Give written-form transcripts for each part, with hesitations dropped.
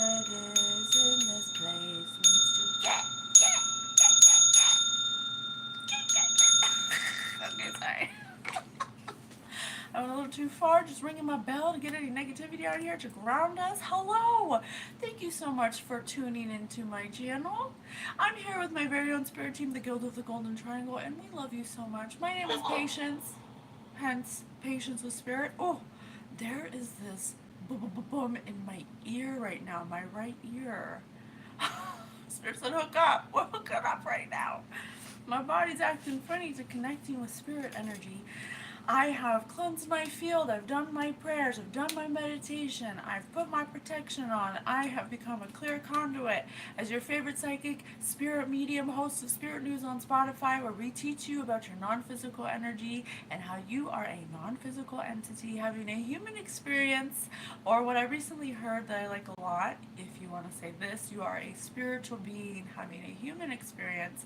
is in this place needs to get. Okay, sorry. I went a little too far, just ringing my bell to get any negativity out here to ground us. Hello! Thank you so much for tuning into my channel. I'm here with my very own spirit team, the Guild of the Golden Triangle, and we love you so much. My name is Patience, hence Patience with Spirit. Oh, there is this boom in my ear right now, my right ear. Spirit said, hook up. We're hooking up right now. My body's acting funny to connecting with spirit energy. I have cleansed my field, I've done my prayers, I've done my meditation, I've put my protection on, I have become a clear conduit as your favorite psychic, spirit medium, host of Spirit News on Spotify, where we teach you about your non-physical energy and how you are a non-physical entity having a human experience, or what I recently heard that I like a lot, if you want to say this, you are a spiritual being having a human experience,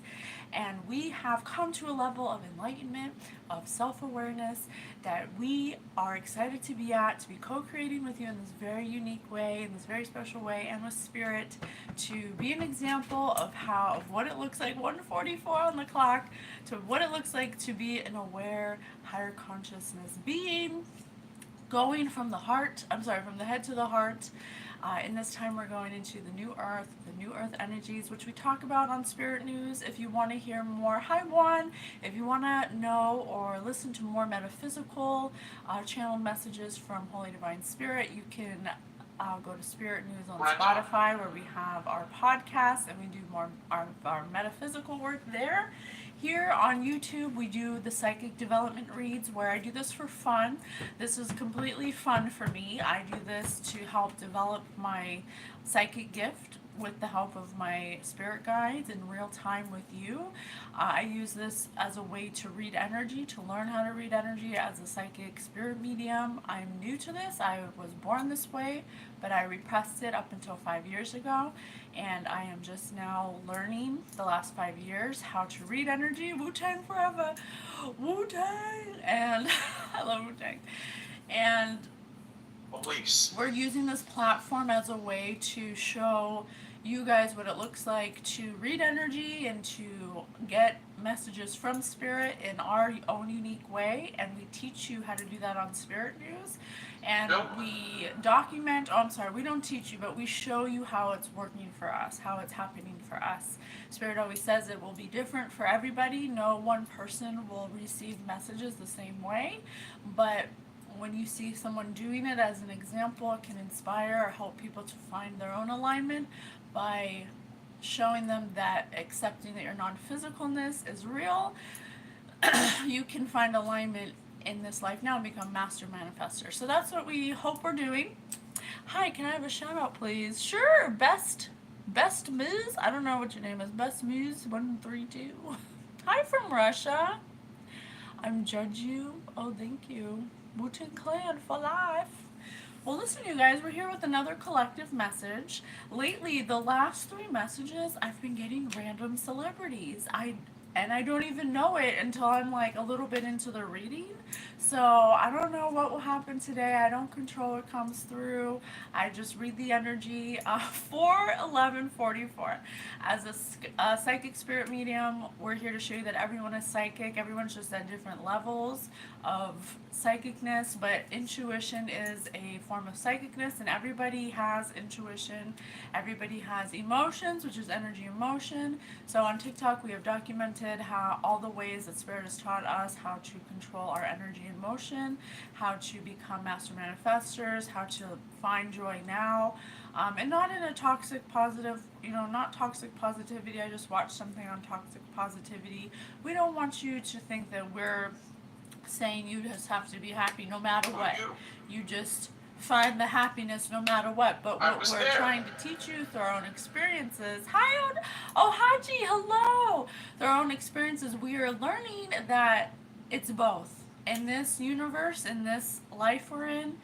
and we have come to a level of enlightenment, of self-awareness that we are excited to be at, to be co-creating with you in this very unique way, in this very special way, and with spirit, to be an example of what it looks like, 1:44 on the clock, to what it looks like to be an aware, higher consciousness being, going from the head to the heart. In this time, we're going into the new earth energies, which we talk about on Spirit News. If you want to hear more, hi Juan. If you want to know or listen to more metaphysical channeled messages from Holy Divine Spirit, you can go to Spirit News on Spotify, where we have our podcast and we do more our metaphysical work there. Here on YouTube, we do the psychic development reads, where I do this for fun. This is completely fun for me. I do this to help develop my psychic gift with the help of my spirit guides in real time with you. I use this as a way to read energy, to learn how to read energy as a psychic spirit medium. I'm new to this. I was born this way, but I repressed it up until 5 years ago, and I am just now learning the last 5 years how to read energy. Wu-Tang forever! Wu-Tang! And I love Wu-Tang. And we're using this platform as a way to show you guys what it looks like to read energy and to get messages from spirit in our own unique way, and we teach you how to do that on Spirit News, and we document, we don't teach you, but we show you how it's working for us, how it's happening for us. Spirit always says it will be different for everybody. No one person will receive messages the same way, but when you see someone doing it as an example, it can inspire or help people to find their own alignment by showing them that accepting that your non-physicalness is real, you can find alignment in this life now and become master manifester. So that's what we hope we're doing. Hi, can I have a shout out, please? Sure, Best Muse. I don't know what your name is. Best Muse 132. Hi from Russia. I'm Judge You. Oh, thank you. Wu-Tang Clan for life. Well, listen, you guys, we're here with another collective message. Lately, the last 3 messages, I've been getting random celebrities. I don't even know it until I'm like a little bit into the reading. So I don't know what will happen today. I don't control what comes through. I just read the energy. 4/11/44. As a psychic spirit medium, we're here to show you that everyone is psychic. Everyone's just at different levels of psychicness, but intuition is a form of psychicness, and everybody has intuition. Everybody has emotions, which is energy emotion. So on TikTok, we have documented how all the ways that Spirit has taught us how to control our energy and motion, how to become master manifestors, how to find joy now, and not in a toxic positive, not toxic positivity. I just watched something on toxic positivity. We don't want you to think that we're saying you just have to be happy no matter what. You just find the happiness no matter what. But what we're trying to teach you through our own experiences. Hi, Haji, hello. Through our own experiences, we are learning that it's both. In this universe, in this life we're in,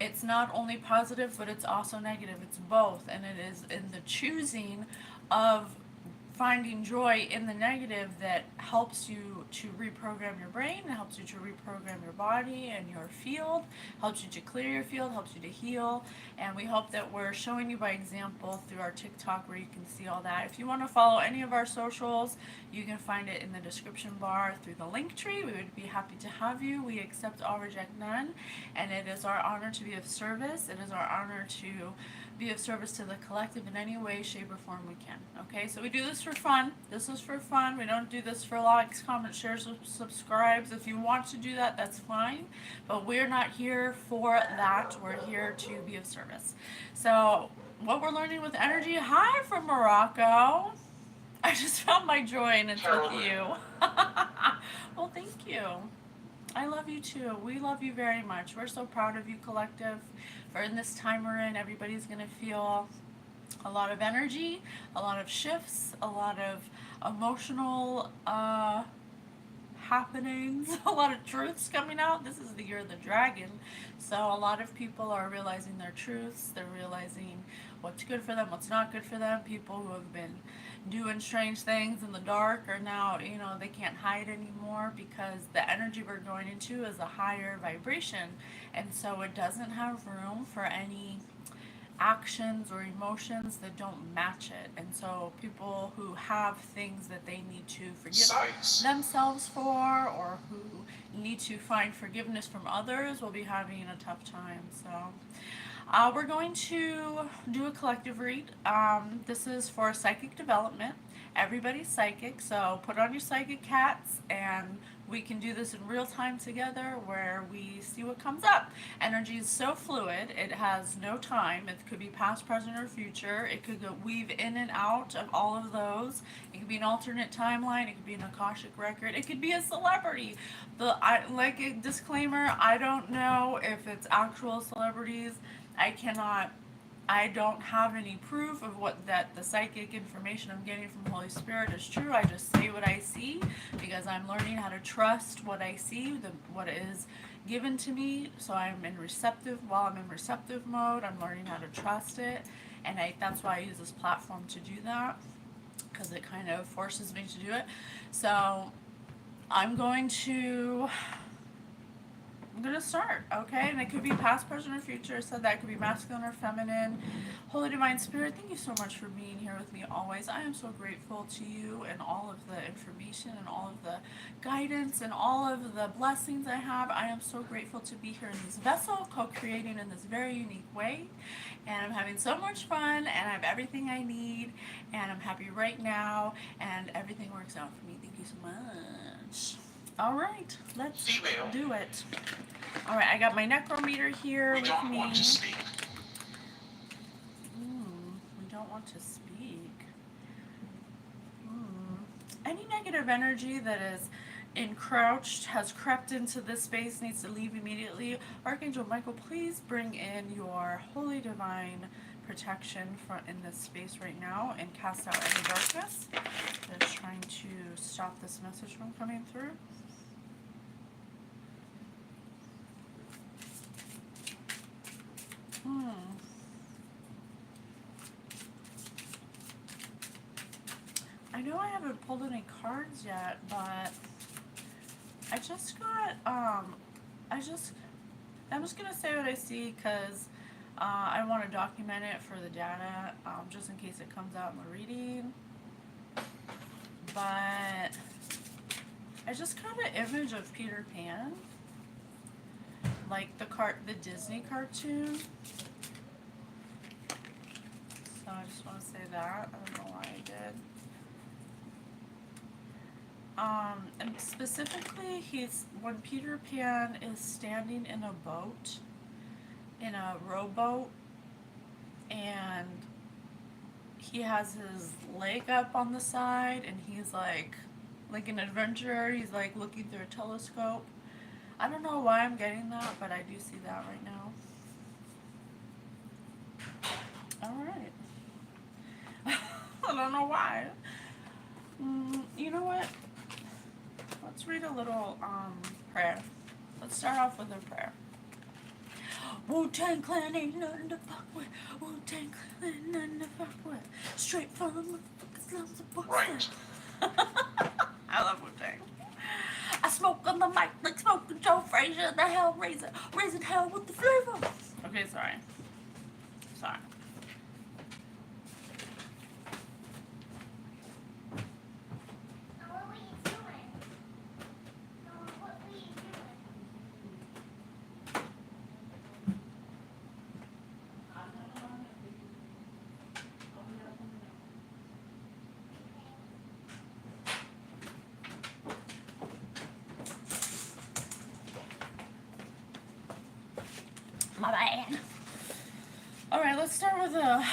it's not only positive, but it's also negative. It's both. And it is in the choosing of finding joy in the negative that helps you to reprogram your brain, helps you to reprogram your body and your field, helps you to clear your field, helps you to heal. And we hope that we're showing you by example through our TikTok where you can see all that. If you want to follow any of our socials, you can find it in the description bar through the link tree. We would be happy to have you. We accept all, reject none, and it is our honor to be of service. It is our honor to be of service to the collective in any way, shape, or form we can. Okay, so we do this for fun. This is for fun. We don't do this for likes, comments, shares, or subscribes. If you want to do that, that's fine. But we're not here for that. We're here to be of service. So what we're learning with energy, hi from Morocco. I just found my joy and it's with you. Well, thank you. I love you too. We love you very much. We're so proud of you, collective. For in this time we're in, everybody's going to feel a lot of energy, a lot of shifts, a lot of emotional happenings, a lot of truths coming out. This is the year of the dragon. So a lot of people are realizing their truths. They're realizing what's good for them, what's not good for them. People who have been doing strange things in the dark are now, they can't hide anymore because the energy we're going into is a higher vibration. And so it doesn't have room for any actions or emotions that don't match it. And so people who have things that they need to forgive themselves for, or who need to find forgiveness from others, will be having a tough time. So we're going to do a collective read. This is for psychic development. Everybody's psychic, so put on your psychic hats and we can do this in real time together where we see what comes up. Energy is so fluid, it has no time. It could be past, present, or future. It could go weave in and out of all of those. It could be an alternate timeline. It could be an Akashic record. It could be a celebrity. Like a disclaimer, I don't know if it's actual celebrities. I don't have any proof of that the psychic information I'm getting from Holy Spirit is true. I just say what I see because I'm learning how to trust what I see, what is given to me. So while I'm in receptive mode, I'm learning how to trust it. And that's why I use this platform to do that, because it kind of forces me to do it. So I'm going to start, okay? And it could be past, present, or future. So that could be masculine or feminine. Holy Divine Spirit, thank you so much for being here with me always. I am so grateful to you and all of the information and all of the guidance and all of the blessings I have. I am so grateful to be here in this vessel, co-creating in this very unique way. And I'm having so much fun, and I have everything I need, and I'm happy right now, and everything works out for me. Thank you so much. All right, let's do it. All right, I got my necrometer here with me. We don't want to speak. Any negative energy that is encroached, has crept into this space, needs to leave immediately. Archangel Michael, please bring in your holy divine protection in this space right now and cast out any darkness that is trying to stop this message from coming through. I know I haven't pulled any cards yet, but I just got, I'm just going to say what I see because I want to document it for the data, just in case it comes out in the reading. But I just got an image of Peter Pan, like the Disney cartoon. So I just want to say that. I don't know why I did. And specifically, when Peter Pan is standing in a boat, in a rowboat, and he has his leg up on the side, and he's like an adventurer. He's like looking through a telescope. I don't know why I'm getting that, but I do see that right now. All right. I don't know why. You know what? Let's read a little prayer. Let's start off with a prayer. Wu-Tang Clan ain't nothing to fuck with. Wu-Tang Clan ain't nothing to fuck with. Straight from the motherfucking slums of Brooklyn. I love Wu-Tang. I smoke on the mic like smoking Joe Frazier. The hell raising hell with the flavor. Okay, sorry. Sorry. What were you doing? What were you doing? My bad. All right, let's start with a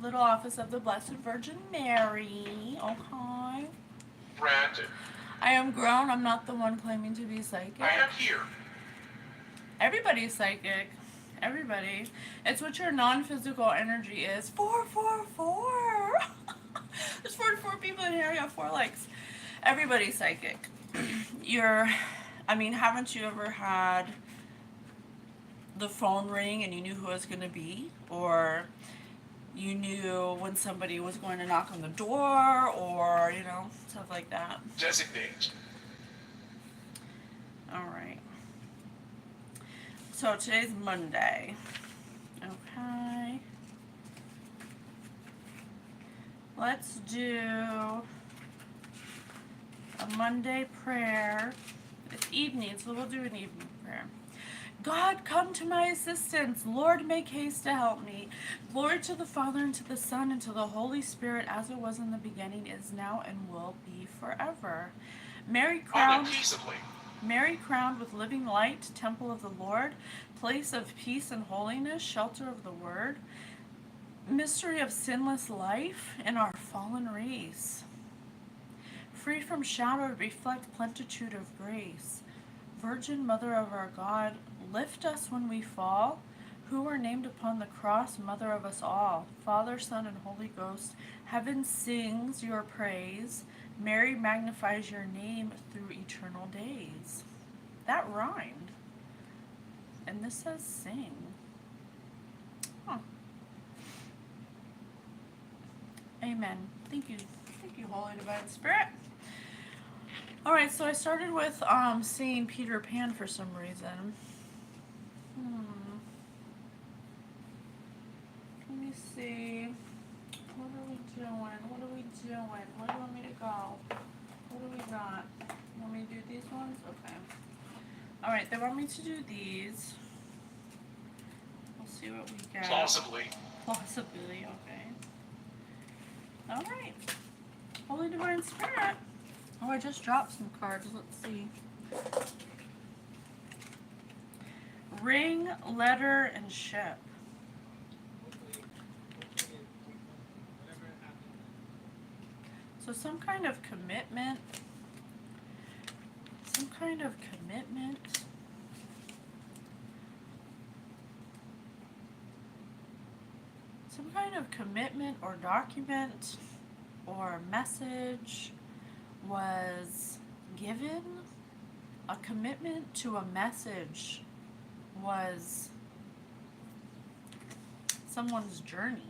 little office of the Blessed Virgin Mary. Okay. Brandon, I am grown. I'm not the one claiming to be psychic. I am here. Everybody's psychic. Everybody. It's what your non-physical energy is. 444. There's 44 people in here. I got 4 likes. Everybody's psychic. Haven't you ever had the phone ring and you knew who it was going to be? Or you knew when somebody was going to knock on the door, or, stuff like that. Designate. All right. So today's Monday. Okay. Let's do a Monday prayer. It's evening, so we'll do an evening prayer. God, come to my assistance. Lord, make haste to help me. Glory to the Father, and to the Son, and to the Holy Spirit, as it was in the beginning, is now, and will be forever. Mary crowned with living light, temple of the Lord, place of peace and holiness, shelter of the word, mystery of sinless life in our fallen race. Free from shadow to reflect plenitude of grace. Virgin Mother of our God, lift us when we fall, who were named upon the cross, Mother of us all. Father, Son, and Holy Ghost, heaven sings your praise. Mary magnifies your name through eternal days. That rhymed. And this says sing. Huh. Amen. Thank you. Thank you, Holy Divine Spirit. Alright, so I started with seeing Peter Pan for some reason. Let me see. What are we doing? Where do you want me to go? What do we got? You want me to do these ones? Okay. Alright, they want me to do these. We'll see what we get. Plausibly. Possibly, okay. Alright. Holy Divine Spirit. Oh, I just dropped some cards. Let's see. Ring, letter, and ship. So some kind of commitment. Some kind of commitment or document or message was given. A commitment to a message was someone's journey.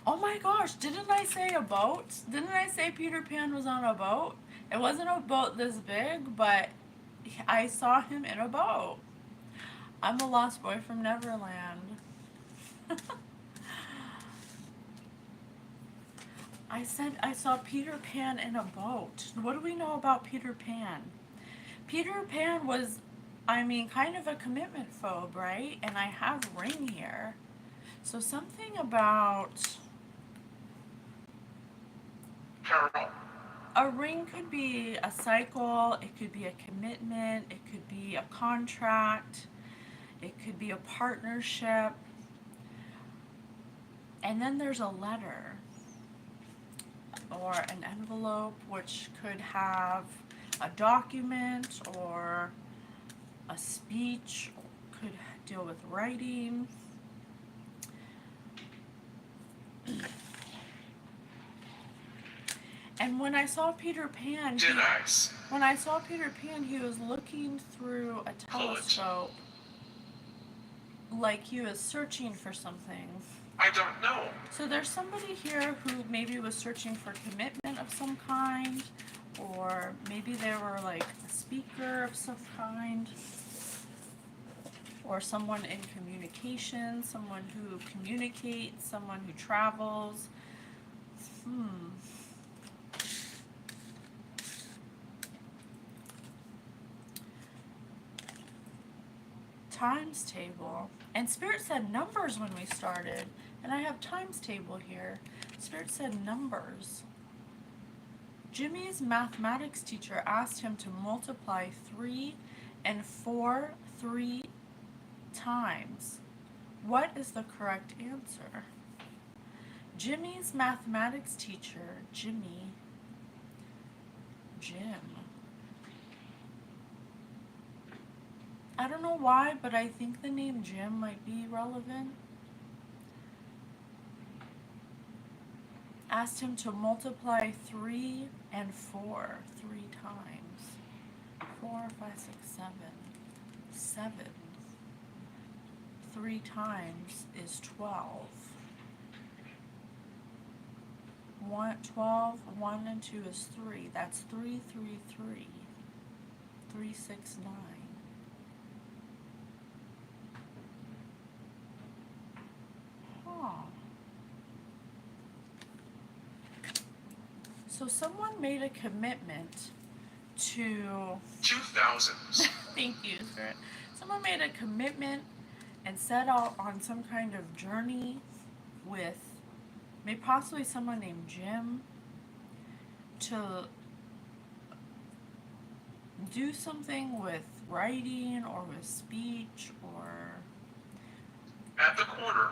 Oh my gosh, didn't I say a boat? Didn't I say Peter Pan was on a boat? It wasn't a boat this big, but I saw him in a boat. I'm a lost boy from Neverland. I said I saw Peter Pan in a boat. What do we know about Peter Pan? Peter Pan was, kind of a commitment phobe, right? And I have ring here. So something about... Carol. A ring could be a cycle, it could be a commitment, it could be a contract, it could be a partnership. And then there's a letter or an envelope, which could have a document or a speech, could deal with writing. And when I saw Peter Pan, Dead eyes. when I saw Peter Pan, he was looking through a telescope, like he was searching for something. I don't know. So there's somebody here who maybe was searching for commitment of some kind, or maybe they were like a speaker of some kind, or someone in communication, someone who communicates, someone who travels. Times table. And Spirit said numbers when we started. And I have times table here. Spirit said numbers. Jimmy's mathematics teacher asked him to multiply 3 and 4 3 times. What is the correct answer? Jimmy's mathematics teacher, Jim. I don't know why, but I think the name Jim might be relevant. Asked him to multiply 3 and 4 3 times. 4, 5, 6, 7. 7. 3 times is 12. 12, 1 and 2 is 3. That's 3, 3, 3. 3, 6, 9. So someone made a commitment to 2000s. Thank you, Spirit. Someone made a commitment and set out on some kind of journey with maybe possibly someone named Jim to do something with writing or with speech or At the corner.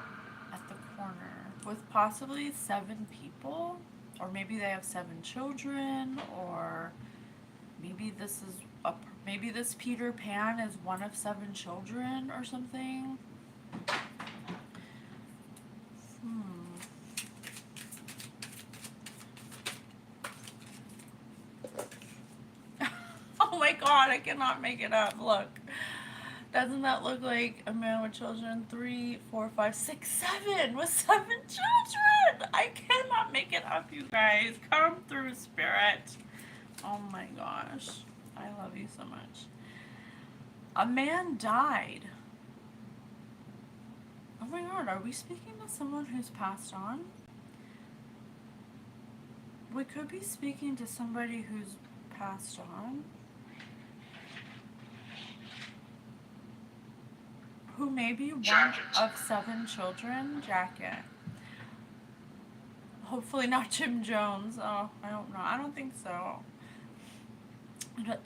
with possibly 7 people, or maybe they have 7 children, or maybe this Peter Pan is one of 7 children or something. Oh my God, I cannot make it up. Look. Doesn't that look like a man with children? 3, 4, 5, 6, 7 with 7 children. I cannot make it up, you guys. Come through, Spirit. Oh my gosh. I love you so much. A man died. Oh my God, are we speaking to someone who's passed on? We could be speaking to somebody who's passed on. Who may be one of 7 children. Jacket. Hopefully not Jim Jones. Oh, I don't know. I don't think so. Let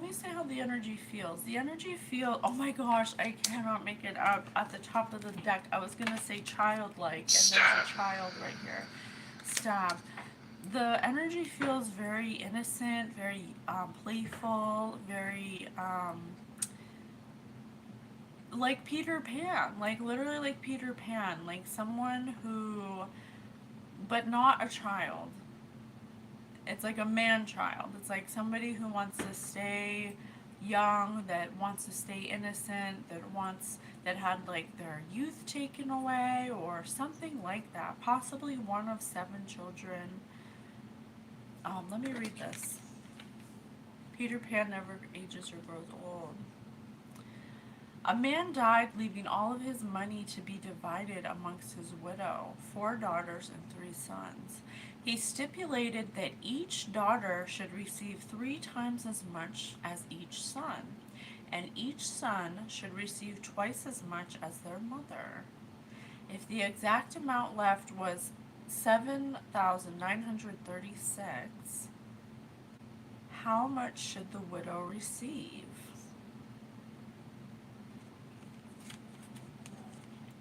me say how the energy feels. The energy feels, oh my gosh, I cannot make it up. At the top of the deck, I was going to say childlike, and there's a child right here. Stab. The energy feels very innocent, very playful, very like Peter Pan, like literally like Peter Pan, like someone who, but not a child. It's like a man-child. It's like somebody who wants to stay young, that wants to stay innocent, that had like their youth taken away or something like that. Possibly one of 7 children. Let me read this. Peter Pan never ages or grows old. A man died, leaving all of his money to be divided amongst his widow, 4 daughters and 3 sons. He stipulated that each daughter should receive 3 times as much as each son, and each son should receive twice as much as their mother. If the exact amount left was 7,936, how much should the widow receive?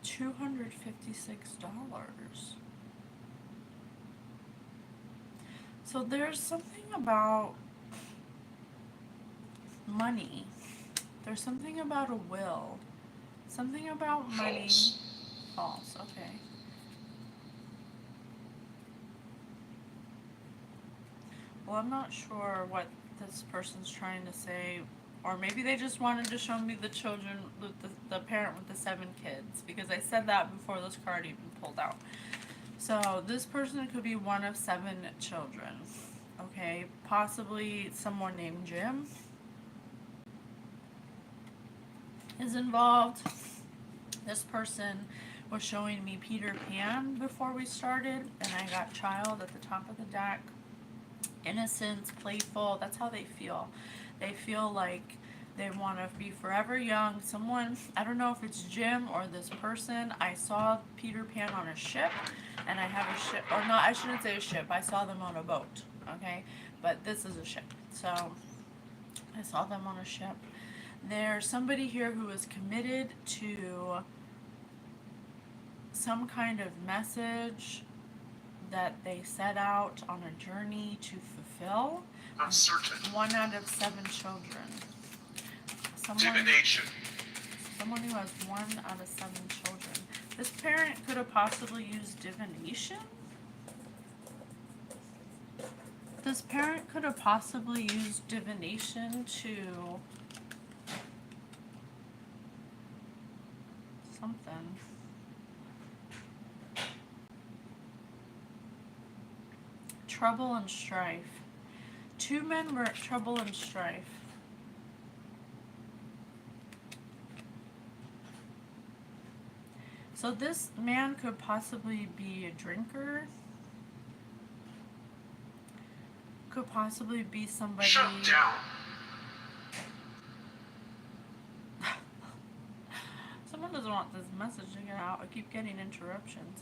$256. So there's something about money. There's something about a will. Something about money. False, okay. Well, I'm not sure what this person's trying to say, or maybe they just wanted to show me the children, the parent with the 7 kids, because I said that before this card even pulled out. So this person could be one of 7 children, okay? Possibly someone named Jim is involved. This person was showing me Peter Pan before we started, and I got child at the top of the deck. Innocence, playful, that's how they feel. They feel like they want to be forever young. Someone, I don't know if it's Jim or this person, I saw Peter Pan on a ship, and I have a ship, or not, I shouldn't say a ship, I saw them on a boat, okay? But this is a ship, so I saw them on a ship. There's somebody here who is committed to some kind of message that they set out on a journey to fulfill. Uncertain. 1 out of 7 children. Divination. Someone who has 1 out of 7 children. This parent could have possibly used divination. This parent could have possibly used divination to something. Trouble and strife. 2 men were at trouble and strife. So this man could possibly be a drinker. Could possibly be somebody. Shut down. Someone doesn't want this message to get out. I keep getting interruptions.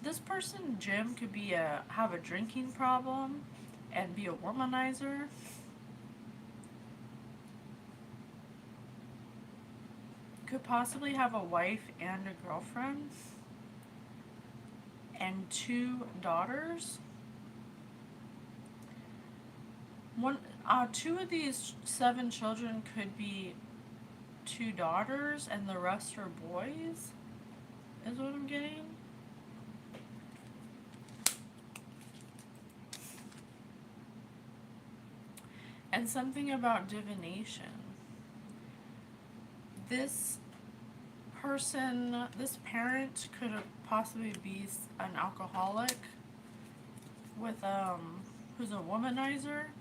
This person, Jim, could be have a drinking problem and be a womanizer. Could possibly have a wife and a girlfriend and 2 daughters. 2 of these 7 children could be 2 daughters and the rest are boys, is what I'm getting. And something about divination. This person, this parent could possibly be an alcoholic with who's a womanizer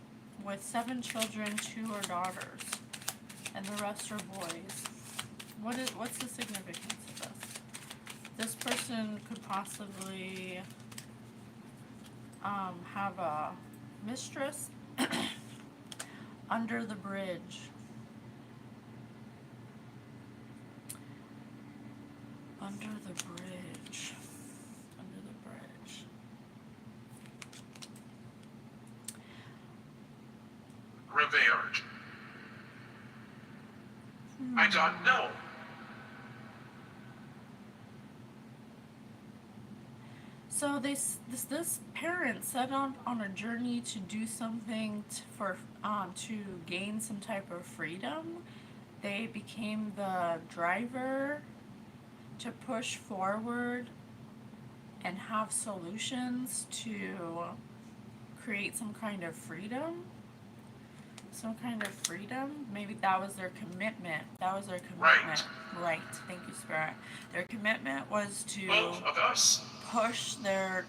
with 7 children, 2 are daughters, and the rest are boys. What's the significance of this? This person could possibly have a mistress under the bridge. Under the bridge. Under the bridge. Revered. I don't know. So this parent set on a journey to do something to gain some type of freedom. They became the driver to push forward and have solutions to create some kind of freedom. Maybe that was their commitment. Right. Thank you, Spirit. Their commitment was to Both of us. push their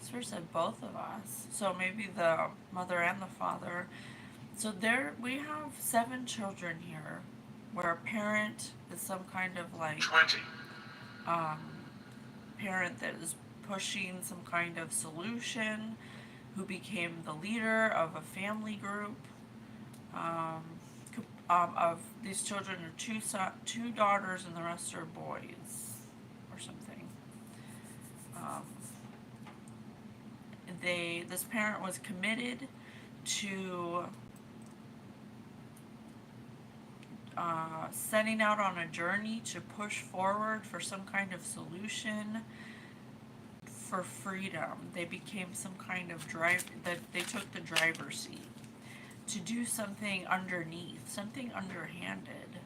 Spirit said both of us. So maybe the mother and the father. So we have 7 children here, where a parent is some kind of 20. Parent that is pushing some kind of solution, who became the leader of a family group. Of these children are 2 daughters and the rest are boys, or something. This parent was committed to setting out on a journey to push forward for some kind of solution for freedom. They became some kind of they took the driver's seat to do something underneath, something underhanded.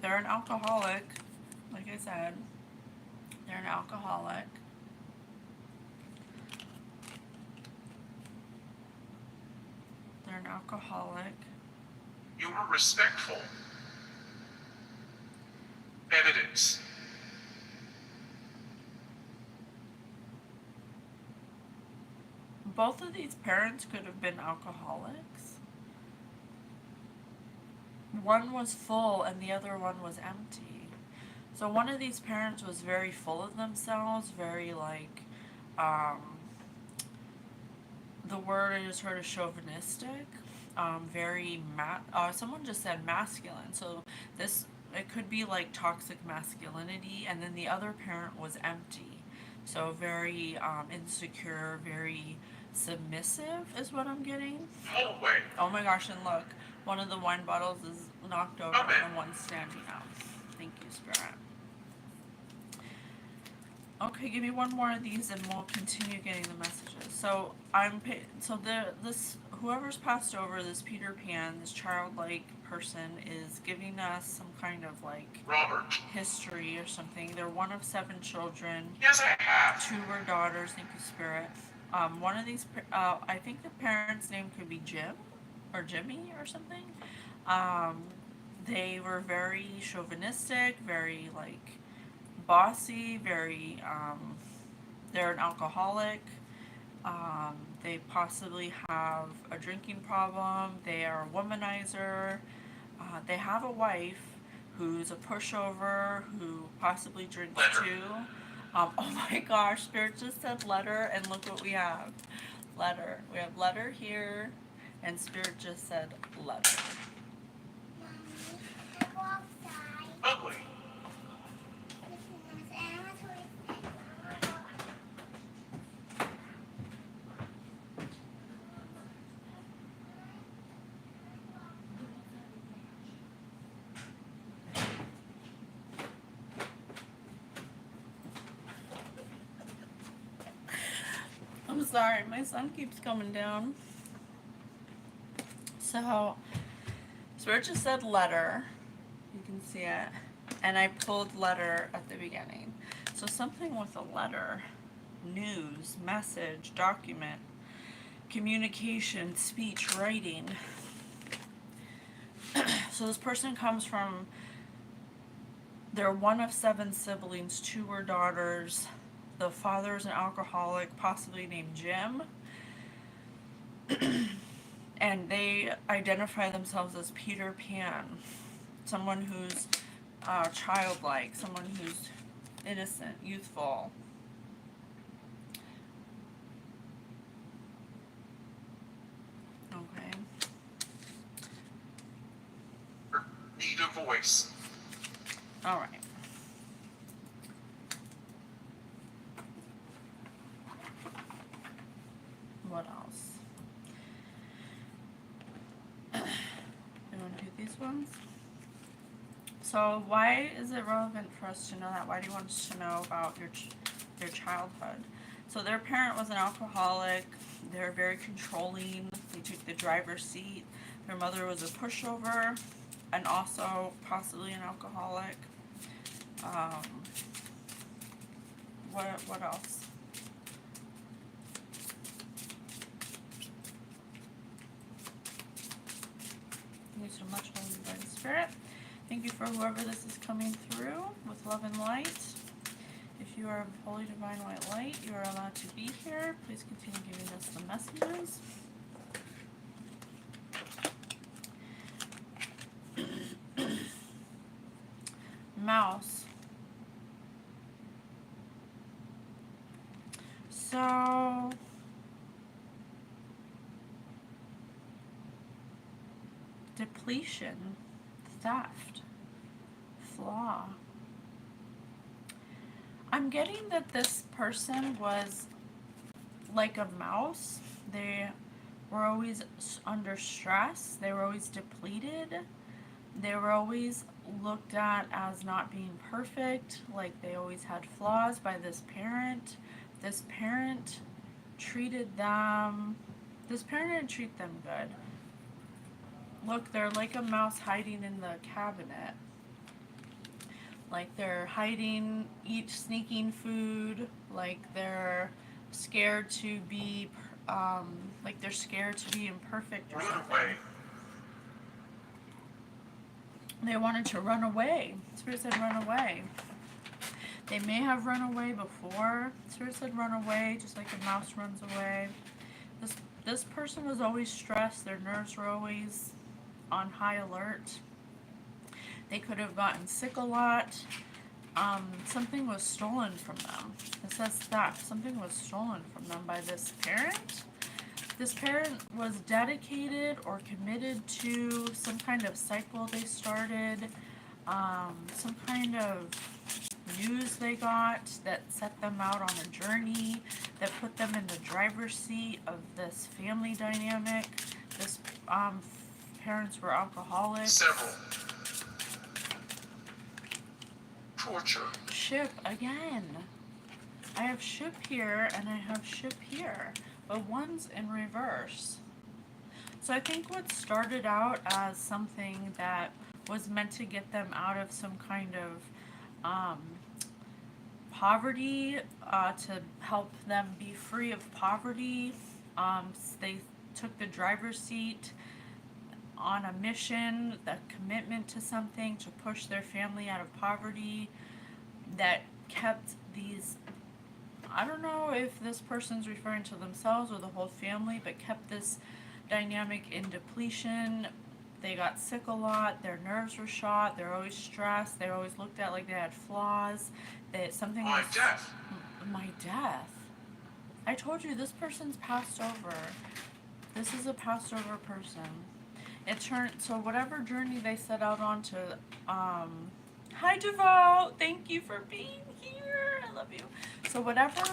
They're an alcoholic, like I said. They're an alcoholic. They're an alcoholic. You were respectful. Evidence. Both of these parents could have been alcoholics. One was full and the other one was empty. So one of these parents was very full of themselves, very like, the word I just heard is chauvinistic, very someone just said masculine. So this, it could be like toxic masculinity, and then the other parent was empty. So very insecure, very submissive is what I'm getting. Hallway. Oh my gosh, and look, one of the wine bottles is knocked over Amen. and one's standing up. Thank you, Spirit. Okay, give me one more of these and we'll continue getting the messages. So this whoever's passed over, this Peter Pan, this childlike person is giving us some kind of like Robert. history or something. They're one of 7 children. Yes, I have. 2 were daughters. Thank you, Spirit. One of these, I think the parent's name could be Jim or Jimmy or something. They were very chauvinistic, very like bossy, very, they're an alcoholic. They possibly have a drinking problem. They are a womanizer. They have a wife who's a pushover, who possibly drinks too. Oh my gosh, Spirit just said letter, and look what we have. Letter. We have letter here, and Spirit just said letter. Mommy, I go outside. Ugly. Listen, I want to listen. I'm sorry, my son keeps coming down. So, Spirit just said letter. You can see it. And I pulled letter at the beginning. So something with a letter. News, message, document, communication, speech, writing. So this person comes from, they're one of 7 siblings, 2 were daughters. The father is an alcoholic, possibly named Jim. And they identify themselves as Peter Pan. Someone who's childlike, someone who's innocent, youthful. Okay. Need a voice. All right. What else? You want to do these ones? So why is it relevant for us to know that? Why do you want us to know about your childhood? So their parent was an alcoholic. They're very controlling. They took the driver's seat. Their mother was a pushover and also possibly an alcoholic. What else? Thank you so much, Holy Divine Spirit. Thank you for whoever this is coming through with love and light. If you are Holy Divine White Light, you are allowed to be here. Please continue giving us the messages. Mouse. So depletion, theft, flaw. I'm getting that this person was like a mouse. They were always under stress. They were always depleted. They were always looked at as not being perfect. Like they always had flaws by this parent. This parent treated them. This parent didn't treat them good. Look, they're like a mouse hiding in the cabinet. like they're hiding, sneaking food, like they're scared to be, like they're scared to be imperfect or Run something. away. They wanted to run away. Spirit said run away. They may have run away before. Spirit said run away, just like a mouse runs away. This person was always stressed. Their nerves were always on high alert. They could have gotten sick a lot. Something was stolen from them. It says theft. Something was stolen from them by this parent. This parent was dedicated or committed to some kind of cycle they started, some kind of news they got that set them out on a journey, that put them in the driver's seat of this family dynamic. This parents were alcoholics. Several. Torture. Ship again. I have ship here and I have ship here, but one's in reverse. So I think what started out as something that was meant to get them out of some kind of poverty, to help them be free of poverty. They took the driver's seat on a mission, the commitment to something to push their family out of poverty, that kept these, I don't know if this person's referring to themselves or the whole family, but kept this dynamic in depletion. They got sick a lot, their nerves were shot, they're always stressed, they always looked at like they had flaws, that something My was... death. My death? I told you, this person's passed over. This is a passed over person. It turned, so whatever journey they set out on to, hi Devout, thank you for being here, I love you. So whatever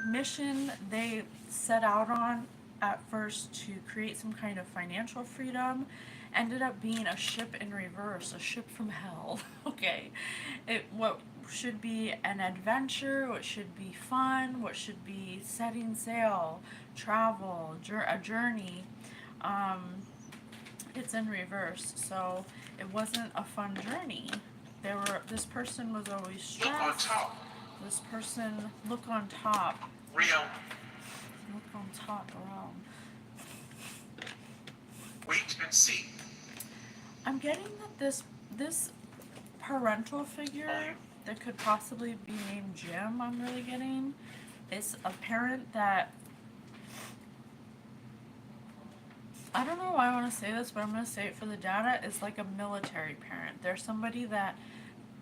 mission they set out on at first to create some kind of financial freedom ended up being a ship in reverse, a ship from hell. Okay, what should be an adventure, what should be fun, what should be setting sail, travel, a journey, it's in reverse. So it wasn't a fun journey. This person was always stressed. Look on top. This person, look on top. Realm. Look on top, realm. Wait and see. I'm getting that this parental figure that could possibly be named Jim, I'm really getting, is a parent that, I don't know why I want to say this, but I'm going to say it for the data, is like a military parent. They're somebody that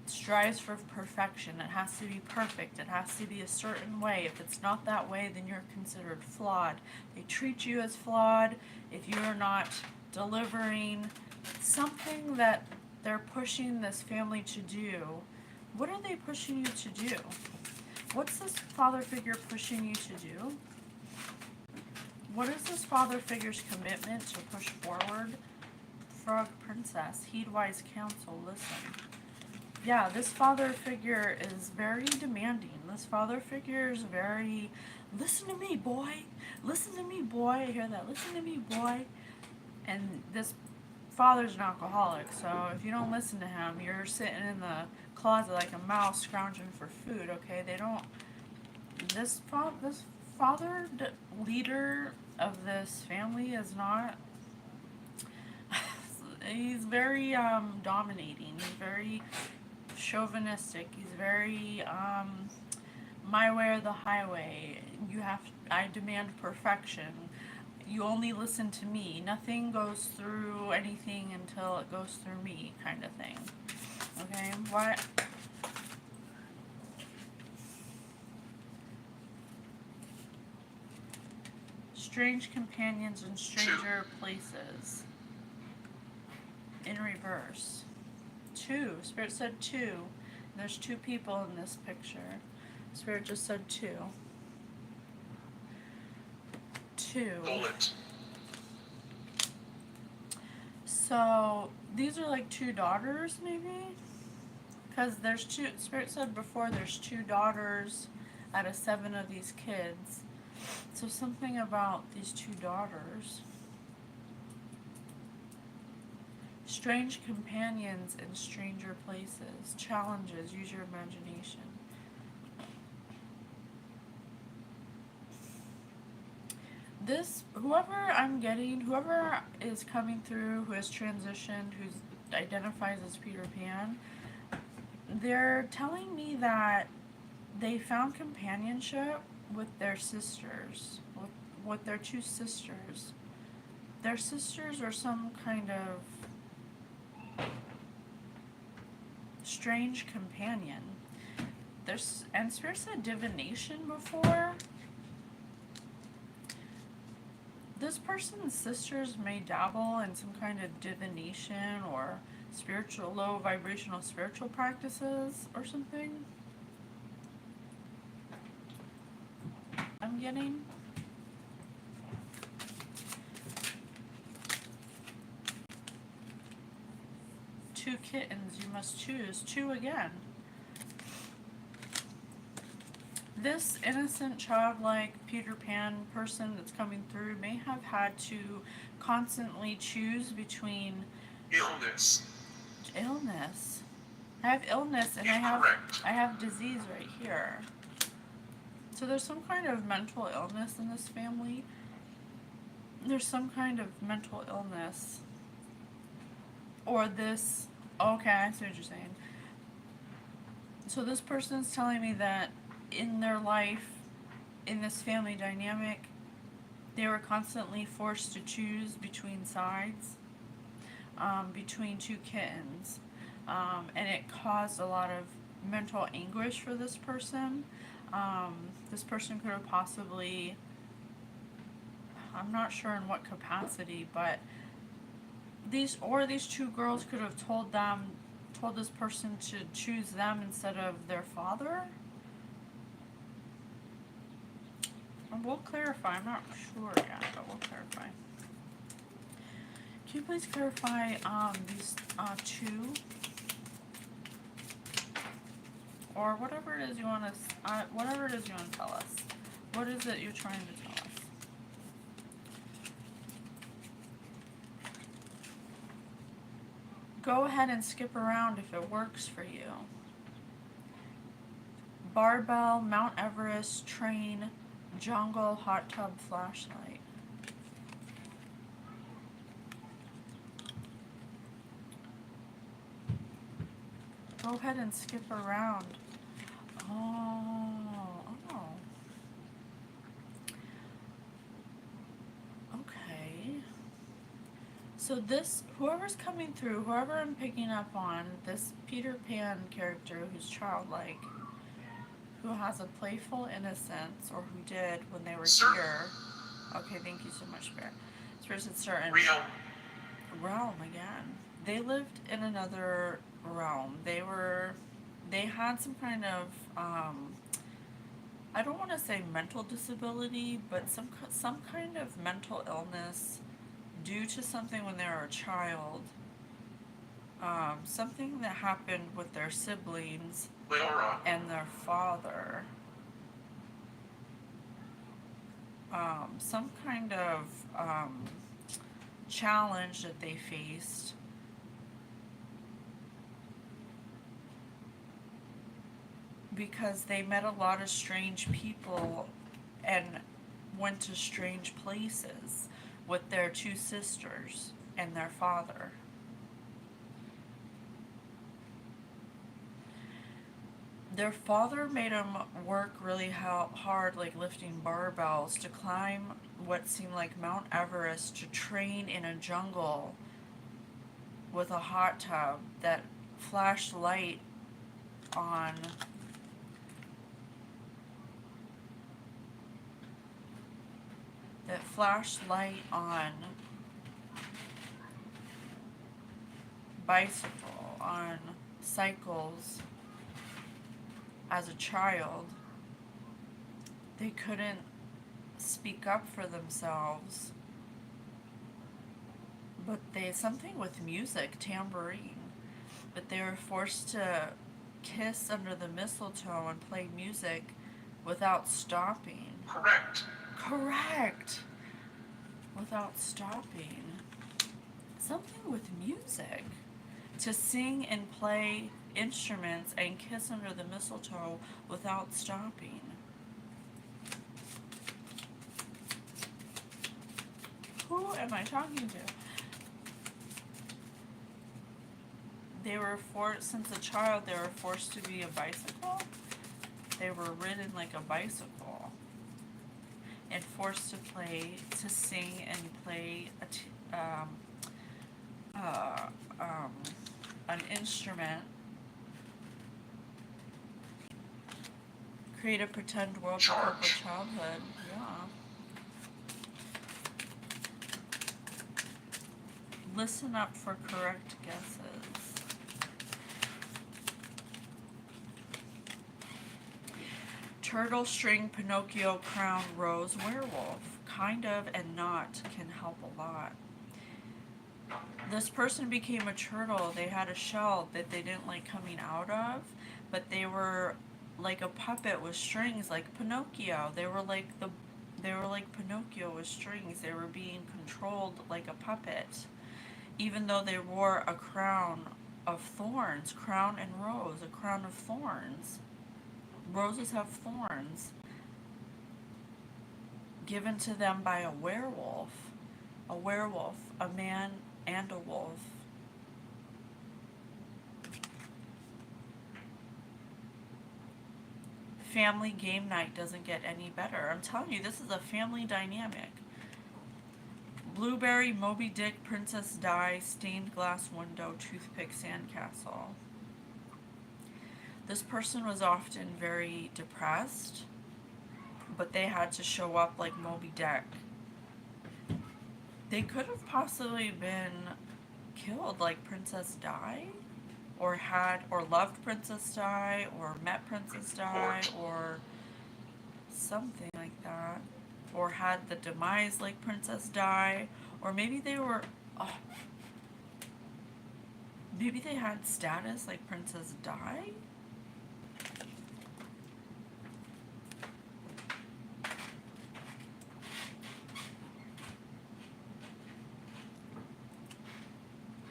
strives for perfection. It has to be perfect. It has to be a certain way. If it's not that way, then you're considered flawed. They treat you as flawed if you're not delivering something that they're pushing this family to do. What are they pushing you to do? What's this father figure pushing you to do? What is this father figure's commitment to push forward? Frog Princess, heed wise counsel, listen. Yeah, this father figure is very demanding. This father figure is very, listen to me, boy. Listen to me, boy. I hear that. Listen to me, boy. And this father's an alcoholic, so if you don't listen to him, you're sitting in the closet like a mouse scrounging for food, okay? They don't... This father leader of this family is not... He's very dominating. He's very chauvinistic. He's very my way or the highway. I demand perfection. You only listen to me. Nothing goes through anything until it goes through me, kind of thing. Okay? What? Strange companions in stranger places. In reverse. 2. Spirit said 2. There's 2 people in this picture. Spirit just said 2. 2. Bullet. So these are like 2 daughters, maybe? Because there's 2. Spirit said before there's 2 daughters out of 7 of these kids. So something about these 2 daughters. Strange companions in stranger places. Challenges. Use your imagination. This, whoever is coming through, who has transitioned, who identifies as Peter Pan, they're telling me that they found companionship with their sisters, with their two sisters. Their sisters are some kind of strange companion. And Spirit said divination before. This person's sisters may dabble in some kind of divination or spiritual, low vibrational spiritual practices or something. I'm getting. Two kittens, you must choose. Two again. This innocent, childlike Peter Pan person that's coming through may have had to constantly choose between illness. I have illness and Incorrect. I have disease right here. So there's some kind of mental illness in this family. There's some kind of mental illness. Or this, okay, I see what you're saying. So this person's telling me that in their life, in this family dynamic, they were constantly forced to choose between sides, between two kittens. And it caused a lot of mental anguish for this person. This person could have possibly, I'm not sure in what capacity, but these two girls could have told this person to choose them instead of their father. And we'll clarify. I'm not sure yet, but we'll clarify. Can you please clarify these two? Or whatever it is you want to tell us. What is it you're trying to tell us? Go ahead and skip around if it works for you. Barbell, Mount Everest, train, jungle, hot tub, flashlight. Go ahead and skip around. Oh. Okay. So this, whoever's coming through, whoever I'm picking up on, this Peter Pan character who's childlike, who has a playful innocence, or who did when they were here. Okay, thank you so much, Spirit. Spirit said certain. Realm again. They lived in another realm. They had some kind of, I don't want to say mental disability, but some kind of mental illness due to something when they were a child. Something that happened with their siblings and their father. Some kind of challenge that they faced. Because they met a lot of strange people and went to strange places with their two sisters and their father. Their father made them work really hard, like lifting barbells, to climb what seemed like Mount Everest, to train in a jungle with a hot tub that flashed light on bicycle, on cycles. As a child, they couldn't speak up for themselves, but something with music, tambourine, but they were forced to kiss under the mistletoe and play music without stopping. Correct. Without stopping. something with music. To sing and play instruments and kiss under the mistletoe without stopping. Who am I talking to? They were since a child, they were forced to be a bicycle. They were ridden like a bicycle and forced to sing and play an instrument, create a pretend world to cope with childhood. Yeah. Listen up for correct guesses. Turtle string, Pinocchio, crown, rose, werewolf. Kind of and not can help a lot. This person became a turtle. They had a shell that they didn't like coming out of, but they were like a puppet with strings, like Pinocchio. They were like Pinocchio with strings. They were being controlled like a puppet, even though they wore a crown of thorns, crown and rose, a crown of thorns. Roses have thorns given to them by a werewolf, a man and a wolf. Family game night doesn't get any better. I'm telling you, this is a family dynamic. Blueberry, Moby Dick, Princess Di, stained glass window, toothpick, sandcastle. This person was often very depressed, but they had to show up like Moby Dick. They could have possibly been killed like Princess Di, or loved Princess Di, or met Princess Di, or something like that, or had the demise like Princess Di, or maybe they were, maybe they had status like Princess Di.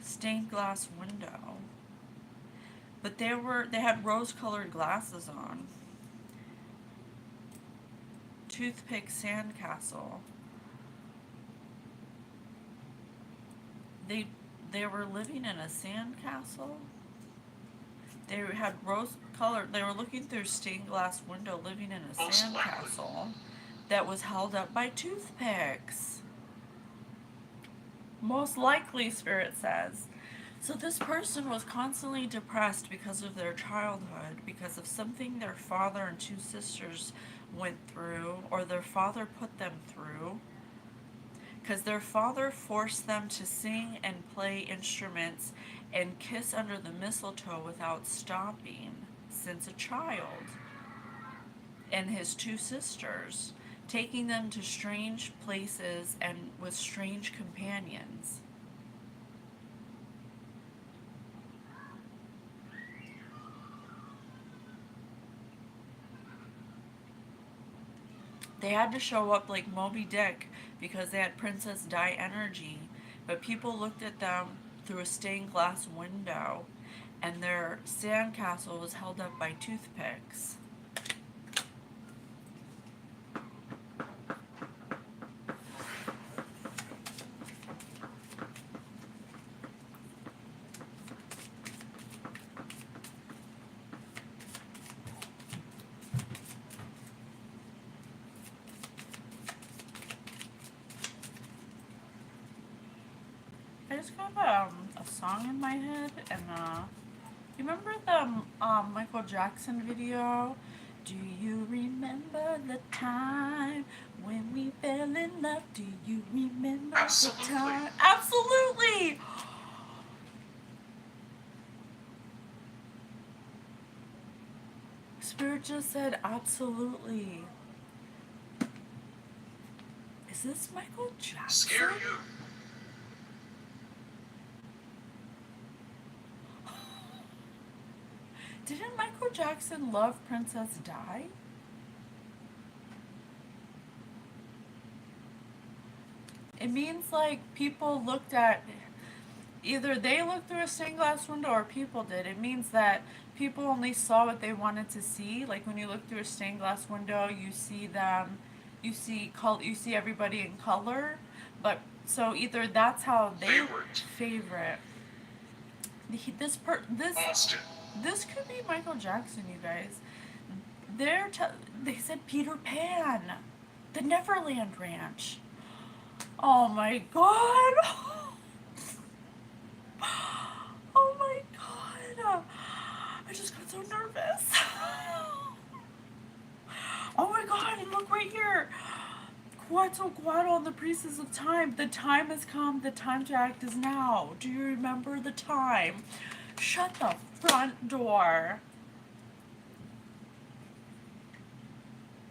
Stained glass window. But they had rose-colored glasses on. Toothpick, sandcastle. They were living in a sandcastle. They had rose-colored. They were looking through stained glass window, living in a sandcastle that was held up by toothpicks. Most likely, Spirit says. So this person was constantly depressed because of their childhood, because of something their father and two sisters went through, or their father put them through, because their father forced them to sing and play instruments and kiss under the mistletoe without stopping since a child, and his two sisters, taking them to strange places and with strange companions. They had to show up like Moby Dick because they had Princess Di energy, but people looked at them through a stained glass window, and their sandcastle was held up by toothpicks. I just got a song in my head, and you remember the Michael Jackson video? Do you remember the time when we fell in love? Do you remember the time? Absolutely! Spirit just said absolutely. Is this Michael Jackson? Scare you. Didn't Michael Jackson love Princess Di? It means like people looked at either they looked through a stained glass window or people did. It means that people only saw what they wanted to see. Like when you look through a stained glass window, you see them, you see everybody in color. But so either that's how they favorite. Austin, This could be Michael Jackson, you guys. They said Peter Pan, the Neverland Ranch. Oh my god. Oh my god. I just got so nervous. Oh my god, and look right here. Quetzalcoatl and the Priestess of Time. The time has come. The time to act is now. Do you remember the time? Shut the front door.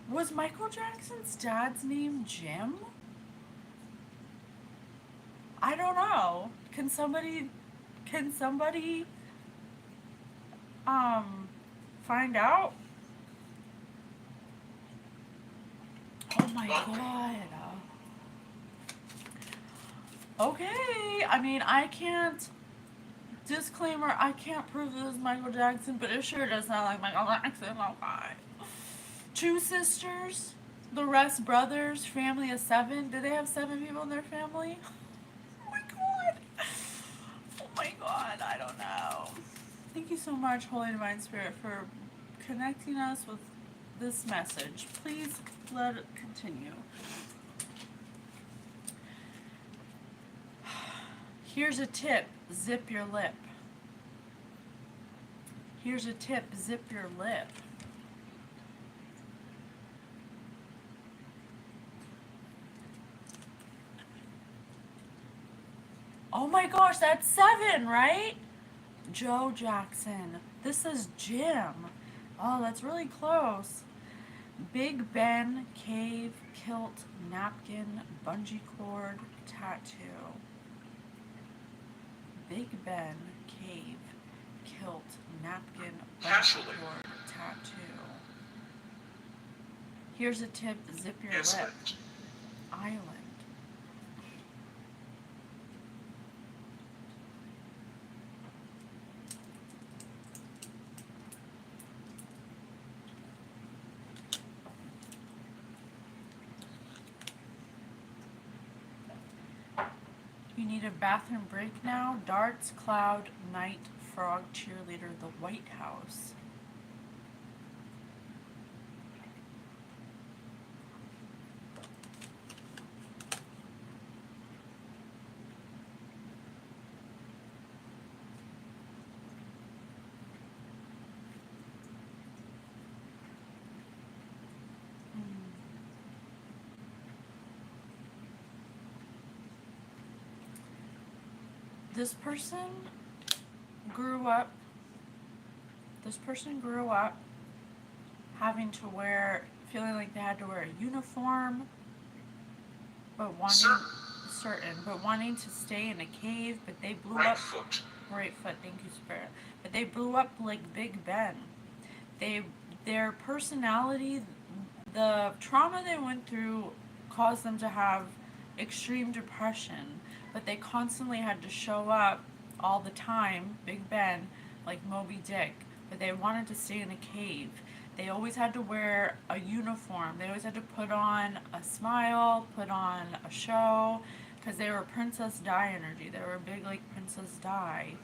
Was Michael Jackson's dad's name Jim? I don't know. Can somebody find out? Oh my god. Okay, I mean, I can't, disclaimer, I can't prove this is Michael Jackson, but it sure does sound like Michael Jackson. Okay. Two sisters, the rest brothers, family of 7. Did they have 7 people in their family? Oh my god. Oh my god, I don't know. Thank you so much, Holy Divine Spirit, for connecting us with this message. Please let it continue. Here's a tip, zip your lip. Here's a tip, zip your lip. Oh my gosh, that's 7, right? Joe Jackson. This is Jim. Oh, that's really close. Big Ben, cave, kilt, napkin, bungee cord, tattoo. Big Ben, cave, kilt, napkin, bungee cord, tattoo. Here's a tip, zip your lip. Island. You need a bathroom break now? Darts, cloud, night, frog, cheerleader, the White House. This person grew up having to wear, feeling like they had to wear a uniform, but wanting to stay in a cave, but they blew up. Right foot, thank you, Spirit. But they blew up like Big Ben. Their personality, the trauma they went through caused them to have extreme depression, but they constantly had to show up all the time, Big Ben, like Moby Dick, but they wanted to stay in a cave. They always had to wear a uniform. They always had to put on a smile, put on a show, because they were Princess Di energy. They were big like Princess Di.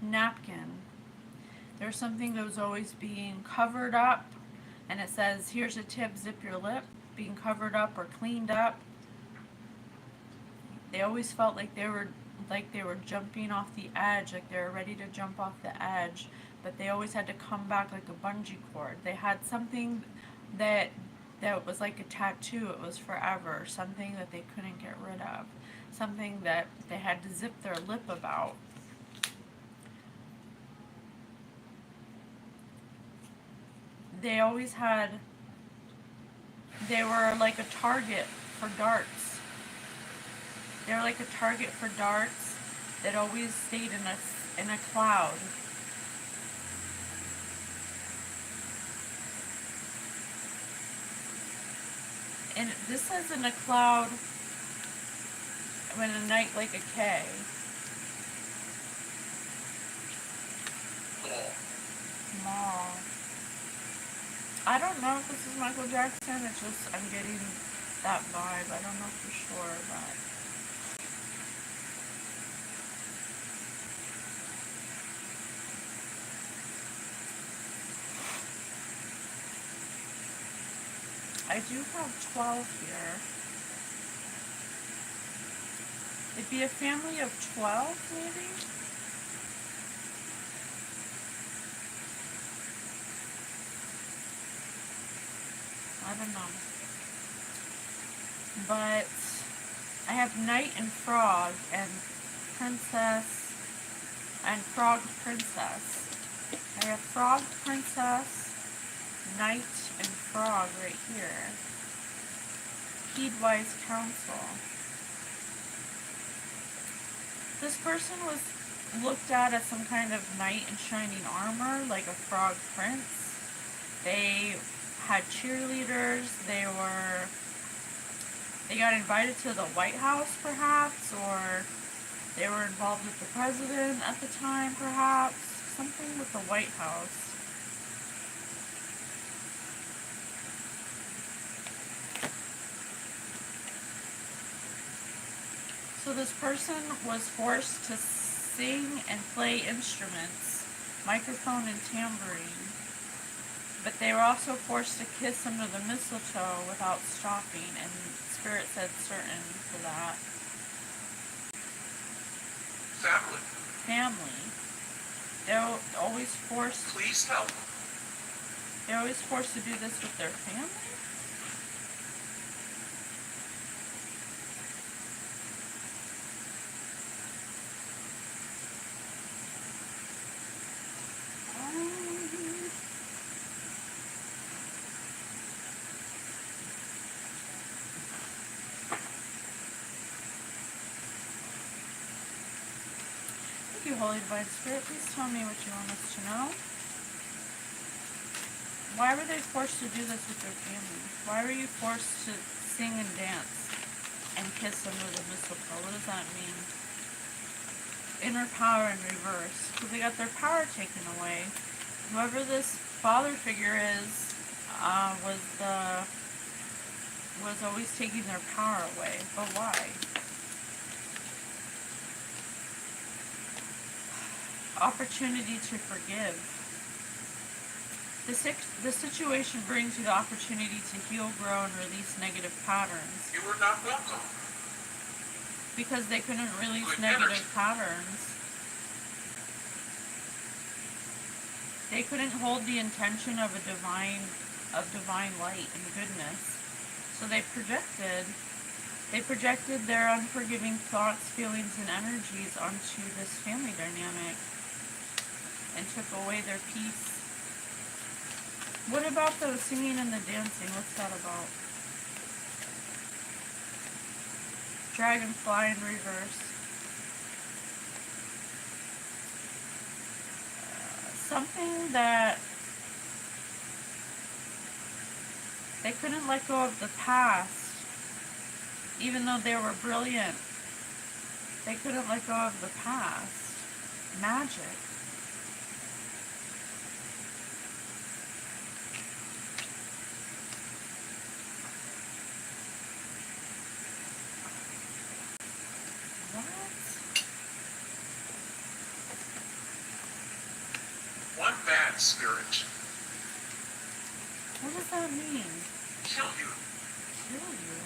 Napkin. There's something that was always being covered up, and it says, here's a tip, zip your lip, being covered up or cleaned up. They always felt like they were jumping off the edge, like they were ready to jump off the edge, but they always had to come back like a bungee cord. They had something that was like a tattoo. It was forever, something that they couldn't get rid of, something that they had to zip their lip about. They were like a target for darts. They were like a target for darts that always stayed in a cloud. And this says in a cloud When a knight like a K. Law. Mall. I don't know if this is Michael Jackson. It's just, I'm getting that vibe. I don't know for sure, but. I do have 12 here. It'd be a family of 12, maybe? I don't know. But I have Knight and Frog and Princess and Frog Princess. I have Frog Princess, Knight, and Frog right here. Heedwise Counsel. This person was looked at as some kind of knight in shining armor, like a frog prince. They had cheerleaders. They got invited to the White House, perhaps, or they were involved with the president at the time, perhaps. Something with the White House. So this person was forced to sing and play instruments, microphone and tambourine, but they were also forced to kiss under the mistletoe without stopping, and Spirit said certain for that. Family. Family. They're always forced. Please help. They're always forced to do this with their family? Thank you, Holy Divine Spirit. Please tell me what you want us to know. Why were they forced to do this with their family? Why were you forced to sing and dance and kiss under the mistletoe? What does that mean? Inner power in reverse. Because they got their power taken away. Whoever this father figure is, was always taking their power away. But why? Opportunity to forgive. The situation brings you the opportunity to heal, grow, and release negative patterns. You are not welcome. Because they couldn't release Good negative energy. patterns. They couldn't hold the intention of divine light and goodness. So they projected their unforgiving thoughts, feelings, and energies onto this family dynamic and took away their peace. What about the singing and the dancing? What's that about? Dragonfly in reverse. Something that they couldn't let go of the past, even though they were brilliant. They couldn't let go of the past. Magic. One bad spirit. What does that mean? Kill you. Kill you?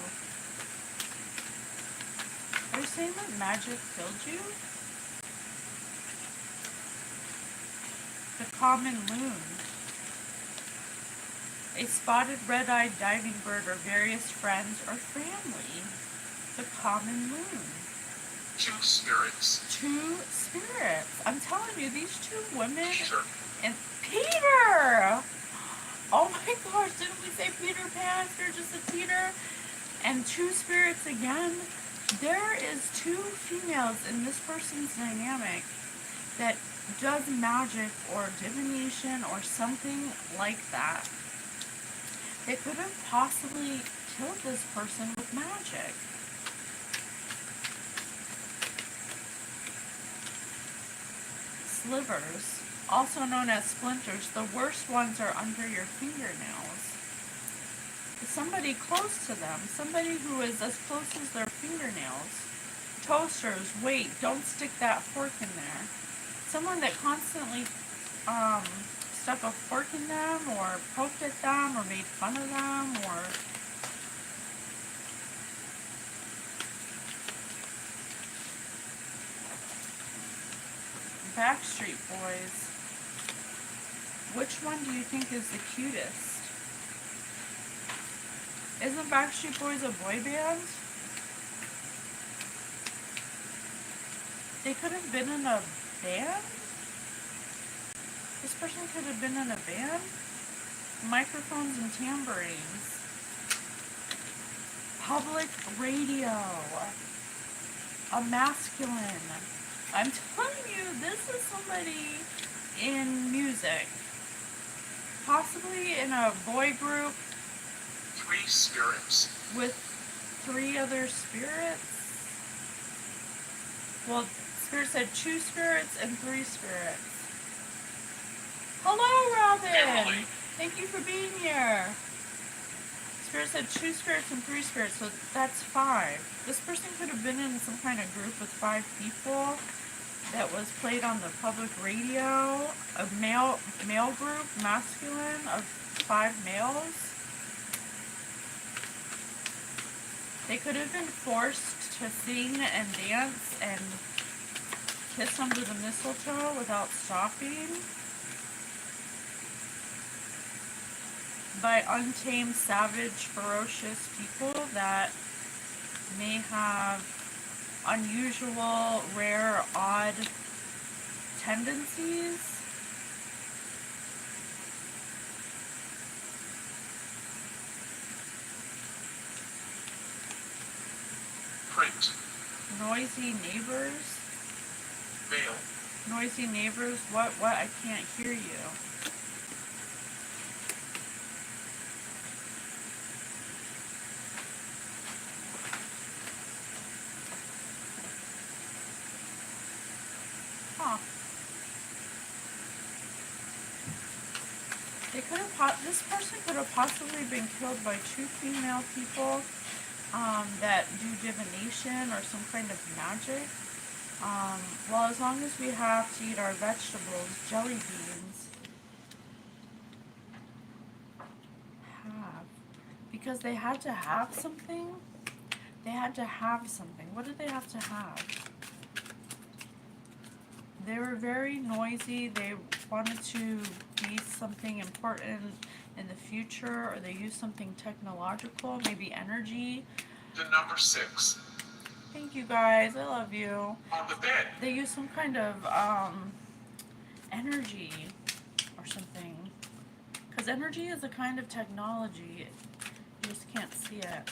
Are you saying that magic killed you? The common loon. A spotted red-eyed diving bird or various friends or family. The common loon. Two spirits. Two spirits. I'm telling you, these two women Peter. and Peter. Oh my gosh, didn't we say Peter Pan? They're just a Peter. And two spirits again. There is two females in this person's dynamic that does magic or divination or something like that. They could have possibly killed this person with magic. slivers, also known as splinters. The worst ones are under your fingernails. Somebody close to them, somebody who is as close as their fingernails. Toasters, wait, don't stick that fork in there. Someone that constantly stuck a fork in them or poked at them or made fun of them or Backstreet Boys. Which one do you think is the cutest? Isn't Backstreet Boys a boy band? They could have been in a band? This person could have been in a band? Microphones and tambourines. Public radio. A masculine. I'm telling you, this is somebody in music. Possibly in a boy group. 3 spirits. With 3 other spirits? Well, Spirit said 2 spirits and 3 spirits. Hello, Robin! Emily. Thank you for being here. Spirit said 2 spirits and 3 spirits, so that's 5. This person could have been in some kind of group with 5 people that was played on the public radio. A male group, masculine, of 5 males. They could have been forced to sing and dance and kiss under the mistletoe without stopping by untamed, savage, ferocious people that may have unusual, rare, odd tendencies. Print. Noisy neighbors. Mail. Noisy neighbors. What? I can't hear you. Huh. They could have. This person could have possibly been killed by 2 female people that do divination or some kind of magic. Well, as long as we have to eat our vegetables, jelly beans because they had to have something. They had to have something. What did they have to have? They were very noisy. They wanted to be something important in the future, or they used something technological, maybe energy. The number 6. Thank you guys. I love you. On the bed. They use some kind of energy or something. Because energy is a kind of technology. You just can't see it.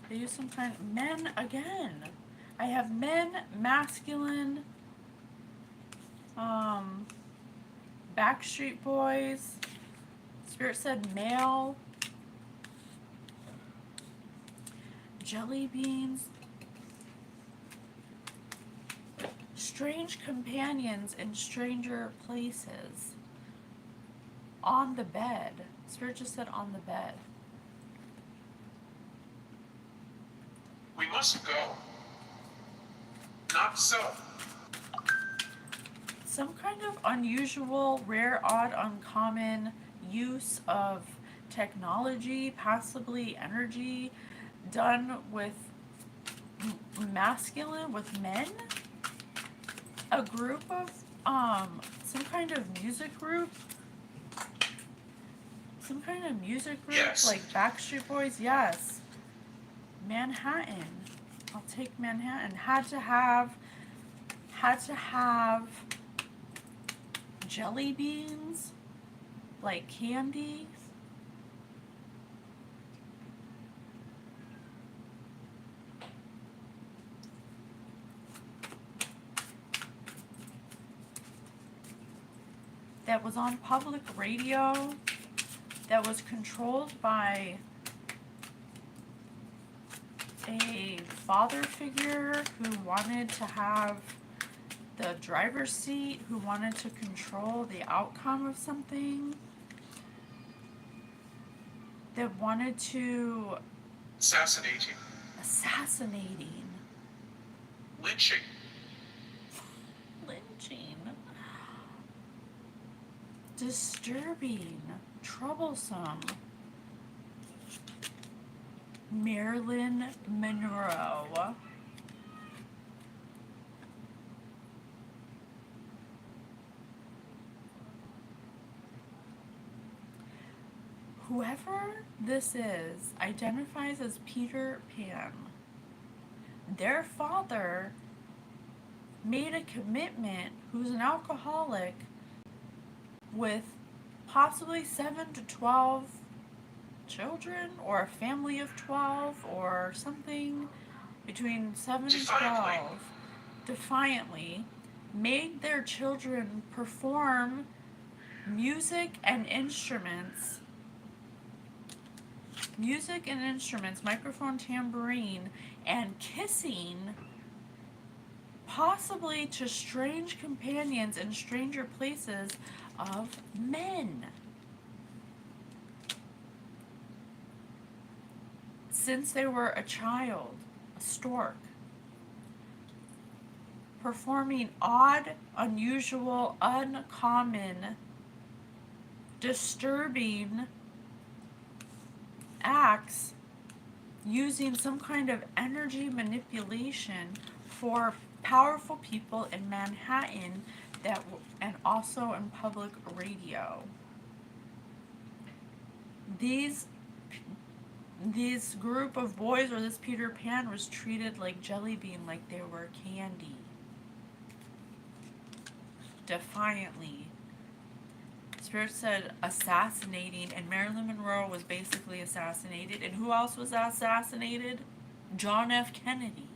They use some kind of men again. I have men, masculine, Backstreet Boys. Spirit said male. Jelly beans. Strange companions in stranger places. On the bed. Spirit just said on the bed. We must go. Not so. Some kind of unusual, rare, odd, uncommon use of technology, possibly energy, done with masculine, with men. A group of, some kind of music group. Some kind of music group, Yes. like Backstreet Boys, yes. Manhattan. I'll take Manhattan. Had to have jelly beans, like candy. That was on public radio, that was controlled by a father figure who wanted to have the driver's seat, who wanted to control the outcome of something, that wanted to assassinating, assassinating, lynching, lynching, disturbing, troublesome, Marilyn Monroe. Whoever this is identifies as Peter Pan. Their father made a commitment, who's an alcoholic, with possibly 7 to 12 children, or a family of 12, or something between 7 and 12, defiantly made their children perform music and instruments, microphone, tambourine, and kissing, possibly to strange companions in stranger places of men. Since they were a child, a stork, performing odd, unusual, uncommon, disturbing acts, using some kind of energy manipulation for powerful people in Manhattan, and also in public radio. These group of boys, or this Peter Pan, was treated like jelly bean, like they were candy. Defiantly. Spirit said assassinating, and Marilyn Monroe was basically assassinated. And who else was assassinated? John F. Kennedy.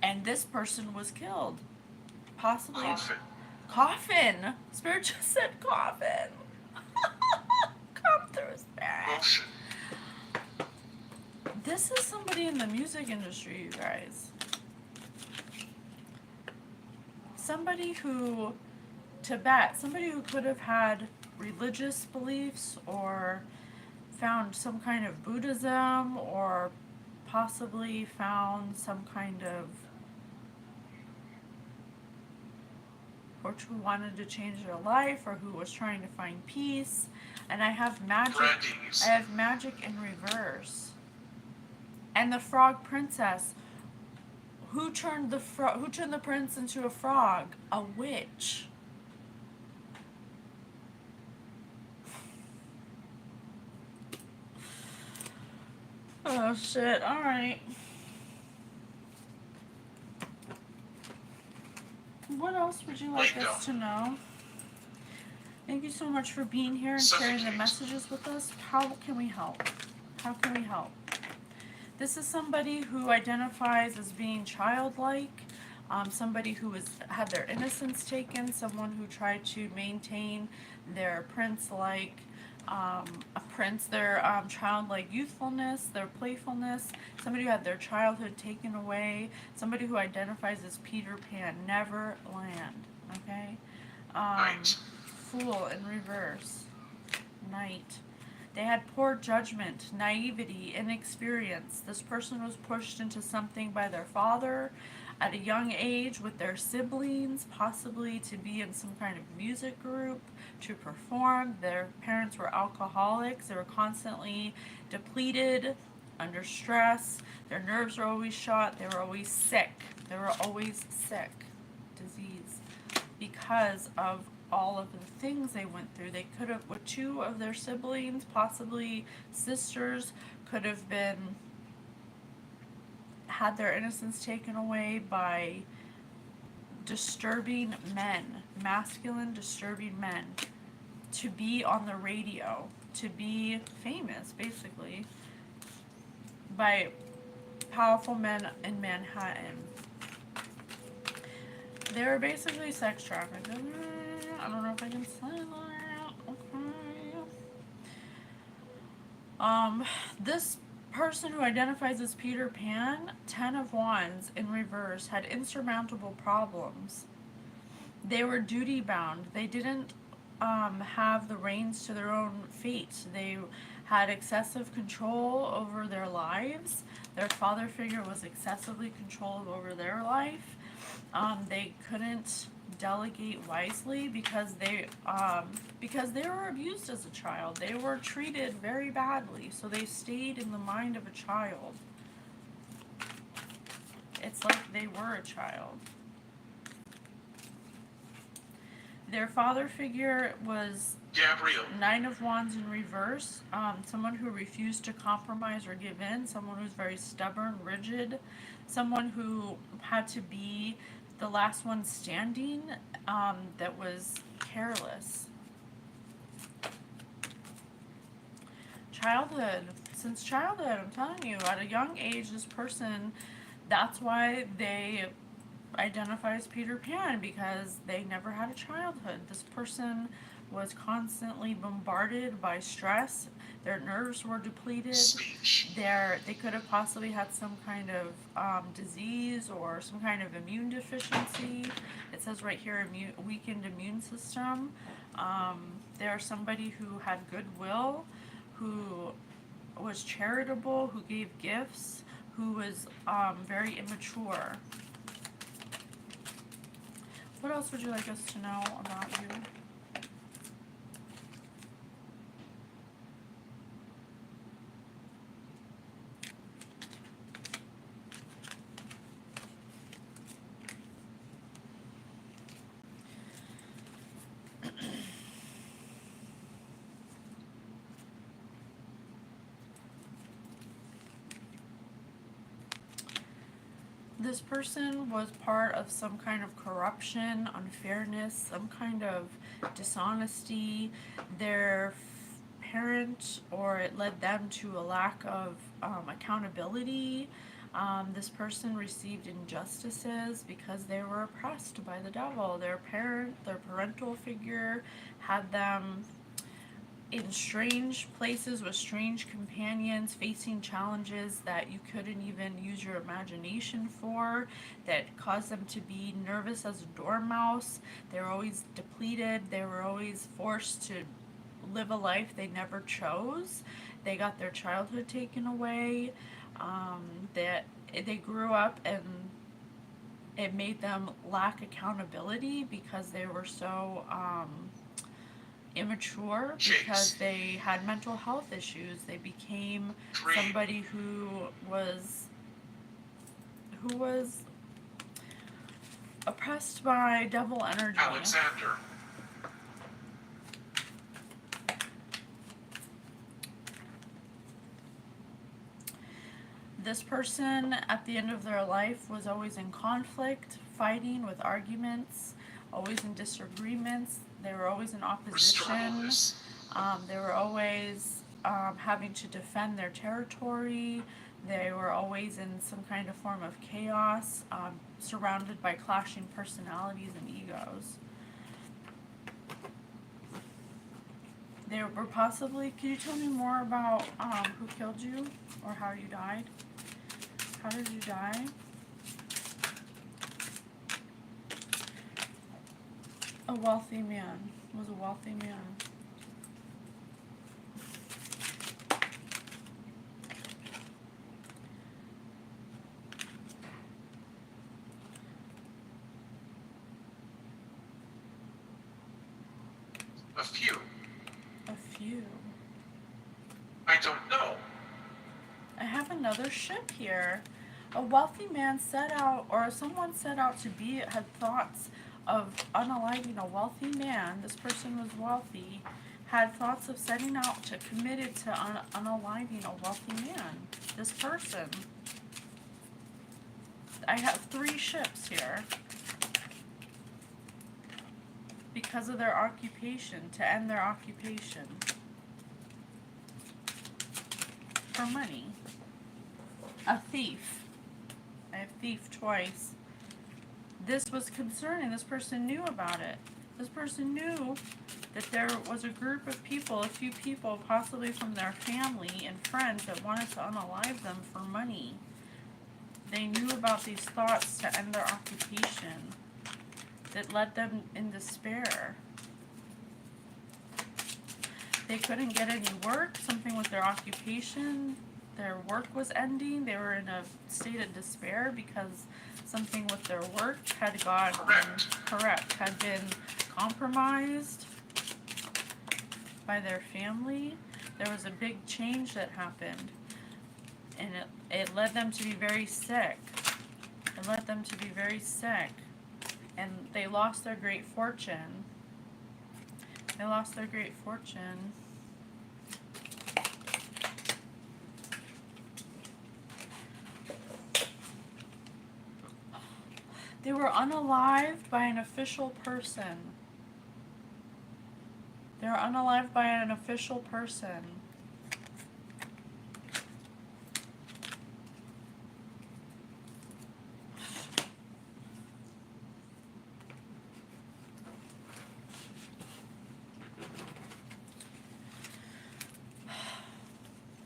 And this person was killed. Possibly. Coffin. Spirit just said coffin. Come through, Spirit. motion, This is somebody in the music industry, you guys. Somebody who could have had religious beliefs, or found some kind of Buddhism, or possibly found some kind of, or who wanted to change their life, or who was trying to find peace. And I have magic. Brandy's, I have magic in reverse. And the frog princess. Who turned the prince into a frog? A witch. Oh shit, alright. What else would you like us to know? Thank you so much for being here and sharing the messages with us. How can we help? How can we help? This is somebody who identifies as being childlike, somebody who had their innocence taken, someone who tried to maintain their prince-like, their childlike youthfulness, their playfulness, somebody who had their childhood taken away, somebody who identifies as Peter Pan, Neverland, okay? night, Fool in reverse, Knight. They had poor judgment, naivety, inexperience. This person was pushed into something by their father at a young age with their siblings, possibly to be in some kind of music group, to perform. Their parents were alcoholics. They were constantly depleted, under stress. Their nerves were always shot. They were always sick. Disease. Because of all of the things they went through. They could have, with two of their siblings, possibly sisters, could have had their innocence taken away by disturbing men, masculine disturbing men, to be on the radio, to be famous, basically, by powerful men in Manhattan. They were basically sex trafficked. I don't know if I can say that. Okay. This person who identifies as Peter Pan, 10 of Wands in reverse, had insurmountable problems. They were duty bound. They didn't have the reins to their own fate. They had excessive control over their lives. Their father figure was excessively controlled over their life. They couldn't delegate wisely because they were abused as a child. They were treated very badly, so they stayed in the mind of a child. It's like they were a child. Their father figure was Gabriel. 9 of Wands in reverse. Someone who refused to compromise or give in. Someone who's very stubborn, rigid. Someone who had to be the last one standing, that was careless. Childhood. Since childhood, I'm telling you, at a young age, this person, that's why they identify as Peter Pan, because they never had a childhood. This person was constantly bombarded by stress. Their nerves were depleted. Speech. They could have possibly had some kind of disease or some kind of immune deficiency. It says right here, weakened immune system. They're somebody who had goodwill, who was charitable, who gave gifts, who was very immature. What else would you like us to know about you? This person was part of some kind of corruption, unfairness, some kind of dishonesty. Their parent, or it led them to a lack of accountability. This person received injustices because they were oppressed by the devil. Their parental figure had them in strange places with strange companions, facing challenges that you couldn't even use your imagination for, that caused them to be nervous as a dormouse. They were always depleted. They were always forced to live a life they never chose. They got their childhood taken away. That they grew up, and it made them lack accountability because they were so immature, because they had mental health issues. They became somebody who was oppressed by devil energy. Alexander. This person at the end of their life was always in conflict, fighting with arguments, always in disagreements. They were always in opposition. They were always having to defend their territory. They were always in some kind of form of chaos, surrounded by clashing personalities and egos. They were possibly, can you tell me more about who killed you or how you died? How did you die? A wealthy man. Was a wealthy man. A few. A few. I don't know. I have another ship here. A wealthy man set out, or someone set out to be, had thoughts of unaliving a wealthy man. This person was wealthy, had thoughts of setting out to committed to unaliving a wealthy man. This person. I have 3 ships here. Because of their occupation, to end their occupation. For money. A thief. I have thief twice. This was concerning. This person knew about it. This person knew that there was a group of people, a few people, possibly from their family and friends, that wanted to unalive them for money. They knew about these thoughts to end their occupation that led them in despair. They couldn't get any work, something with their occupation, their work was ending. They were in a state of despair because something with their work had had been compromised by their family. There was a big change that happened, and it led them to be very sick. It led them to be very sick, and they lost their great fortune. They lost their great fortune. They were unalived by an official person. They were unalived by an official person.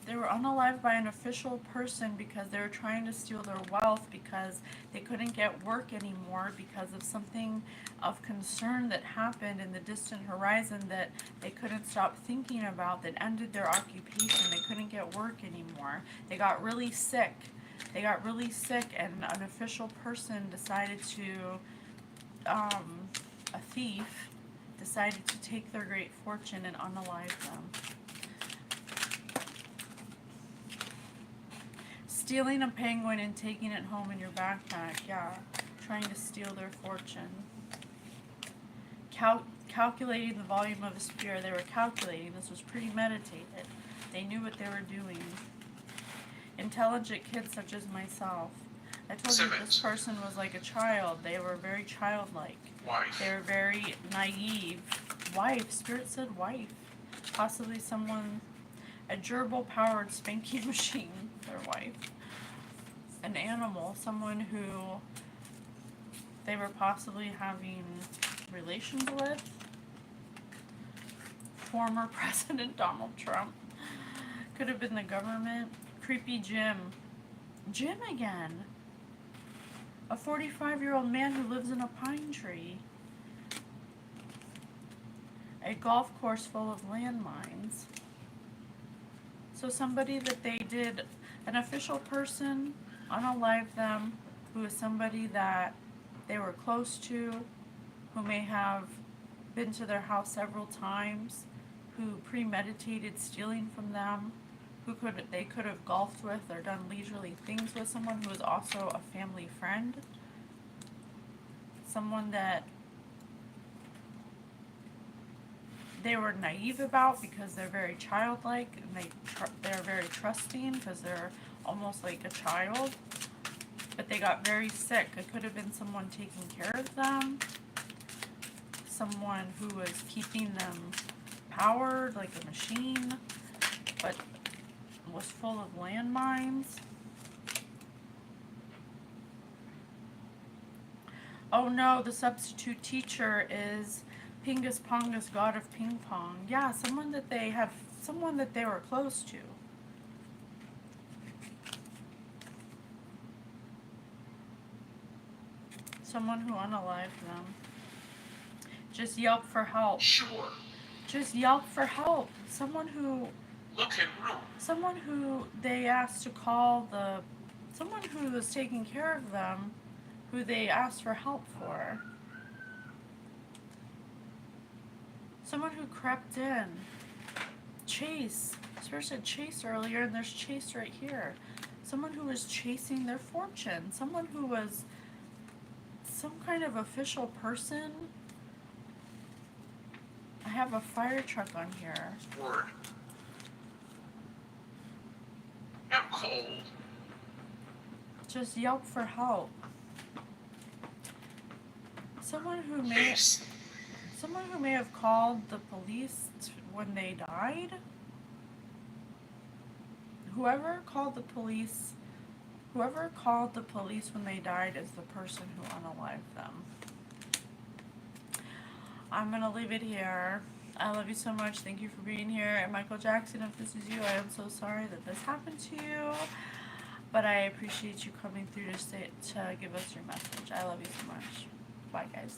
They were unalived by an official person because they were trying to steal their wealth, because they couldn't get work anymore because of something of concern that happened in the distant horizon that they couldn't stop thinking about, that ended their occupation. They couldn't get work anymore. They got really sick. And an official person decided to, a thief, decided to take their great fortune and unalive them. Stealing a penguin and taking it home in your backpack, yeah. Trying to steal their fortune. Calculating the volume of a spear. They were calculating. This was premeditated. They knew what they were doing. Intelligent kids such as myself. I told you this person was like a child. They were very childlike. Wife. They were very naive. Wife. Spirit said wife. Possibly someone, a gerbil-powered spanking machine. Their wife. An animal. Someone who they were possibly having relations with. Former President Donald Trump. Could have been the government. Creepy Jim. Jim again. A 45-year-old man who lives in a pine tree. A golf course full of landmines. So somebody that they did, an official person, unalive them, who is somebody that they were close to, who may have been to their house several times, who premeditated stealing from them, they could have golfed with or done leisurely things with, someone who is also a family friend, someone that they were naive about because they're very childlike, and they're very trusting because they're almost like a child, but they got very sick. It could have been someone taking care of them, someone who was keeping them powered like a machine, but was full of landmines. Oh no, the substitute teacher is Pingus Pongus, god of ping pong. Yeah, someone that they were close to. Someone who unalived them. Just yelp for help. Sure. Just yelp for help. Someone who they asked to call someone who was taking care of them, who they asked for help for. Someone who crept in. Chase. Spirit said chase earlier, and there's chase right here. Someone who was chasing their fortune. Someone who was some kind of official person. I have a fire truck on here. Word. I'm cold. Just yelp for help. Someone who may have called the police when they died. Whoever called the police when they died is the person who unalived them. I'm gonna leave it here. I love you so much. Thank you for being here. And Michael Jackson, if this is you, I am so sorry that this happened to you. But I appreciate you coming through to give us your message. I love you so much. Bye, guys.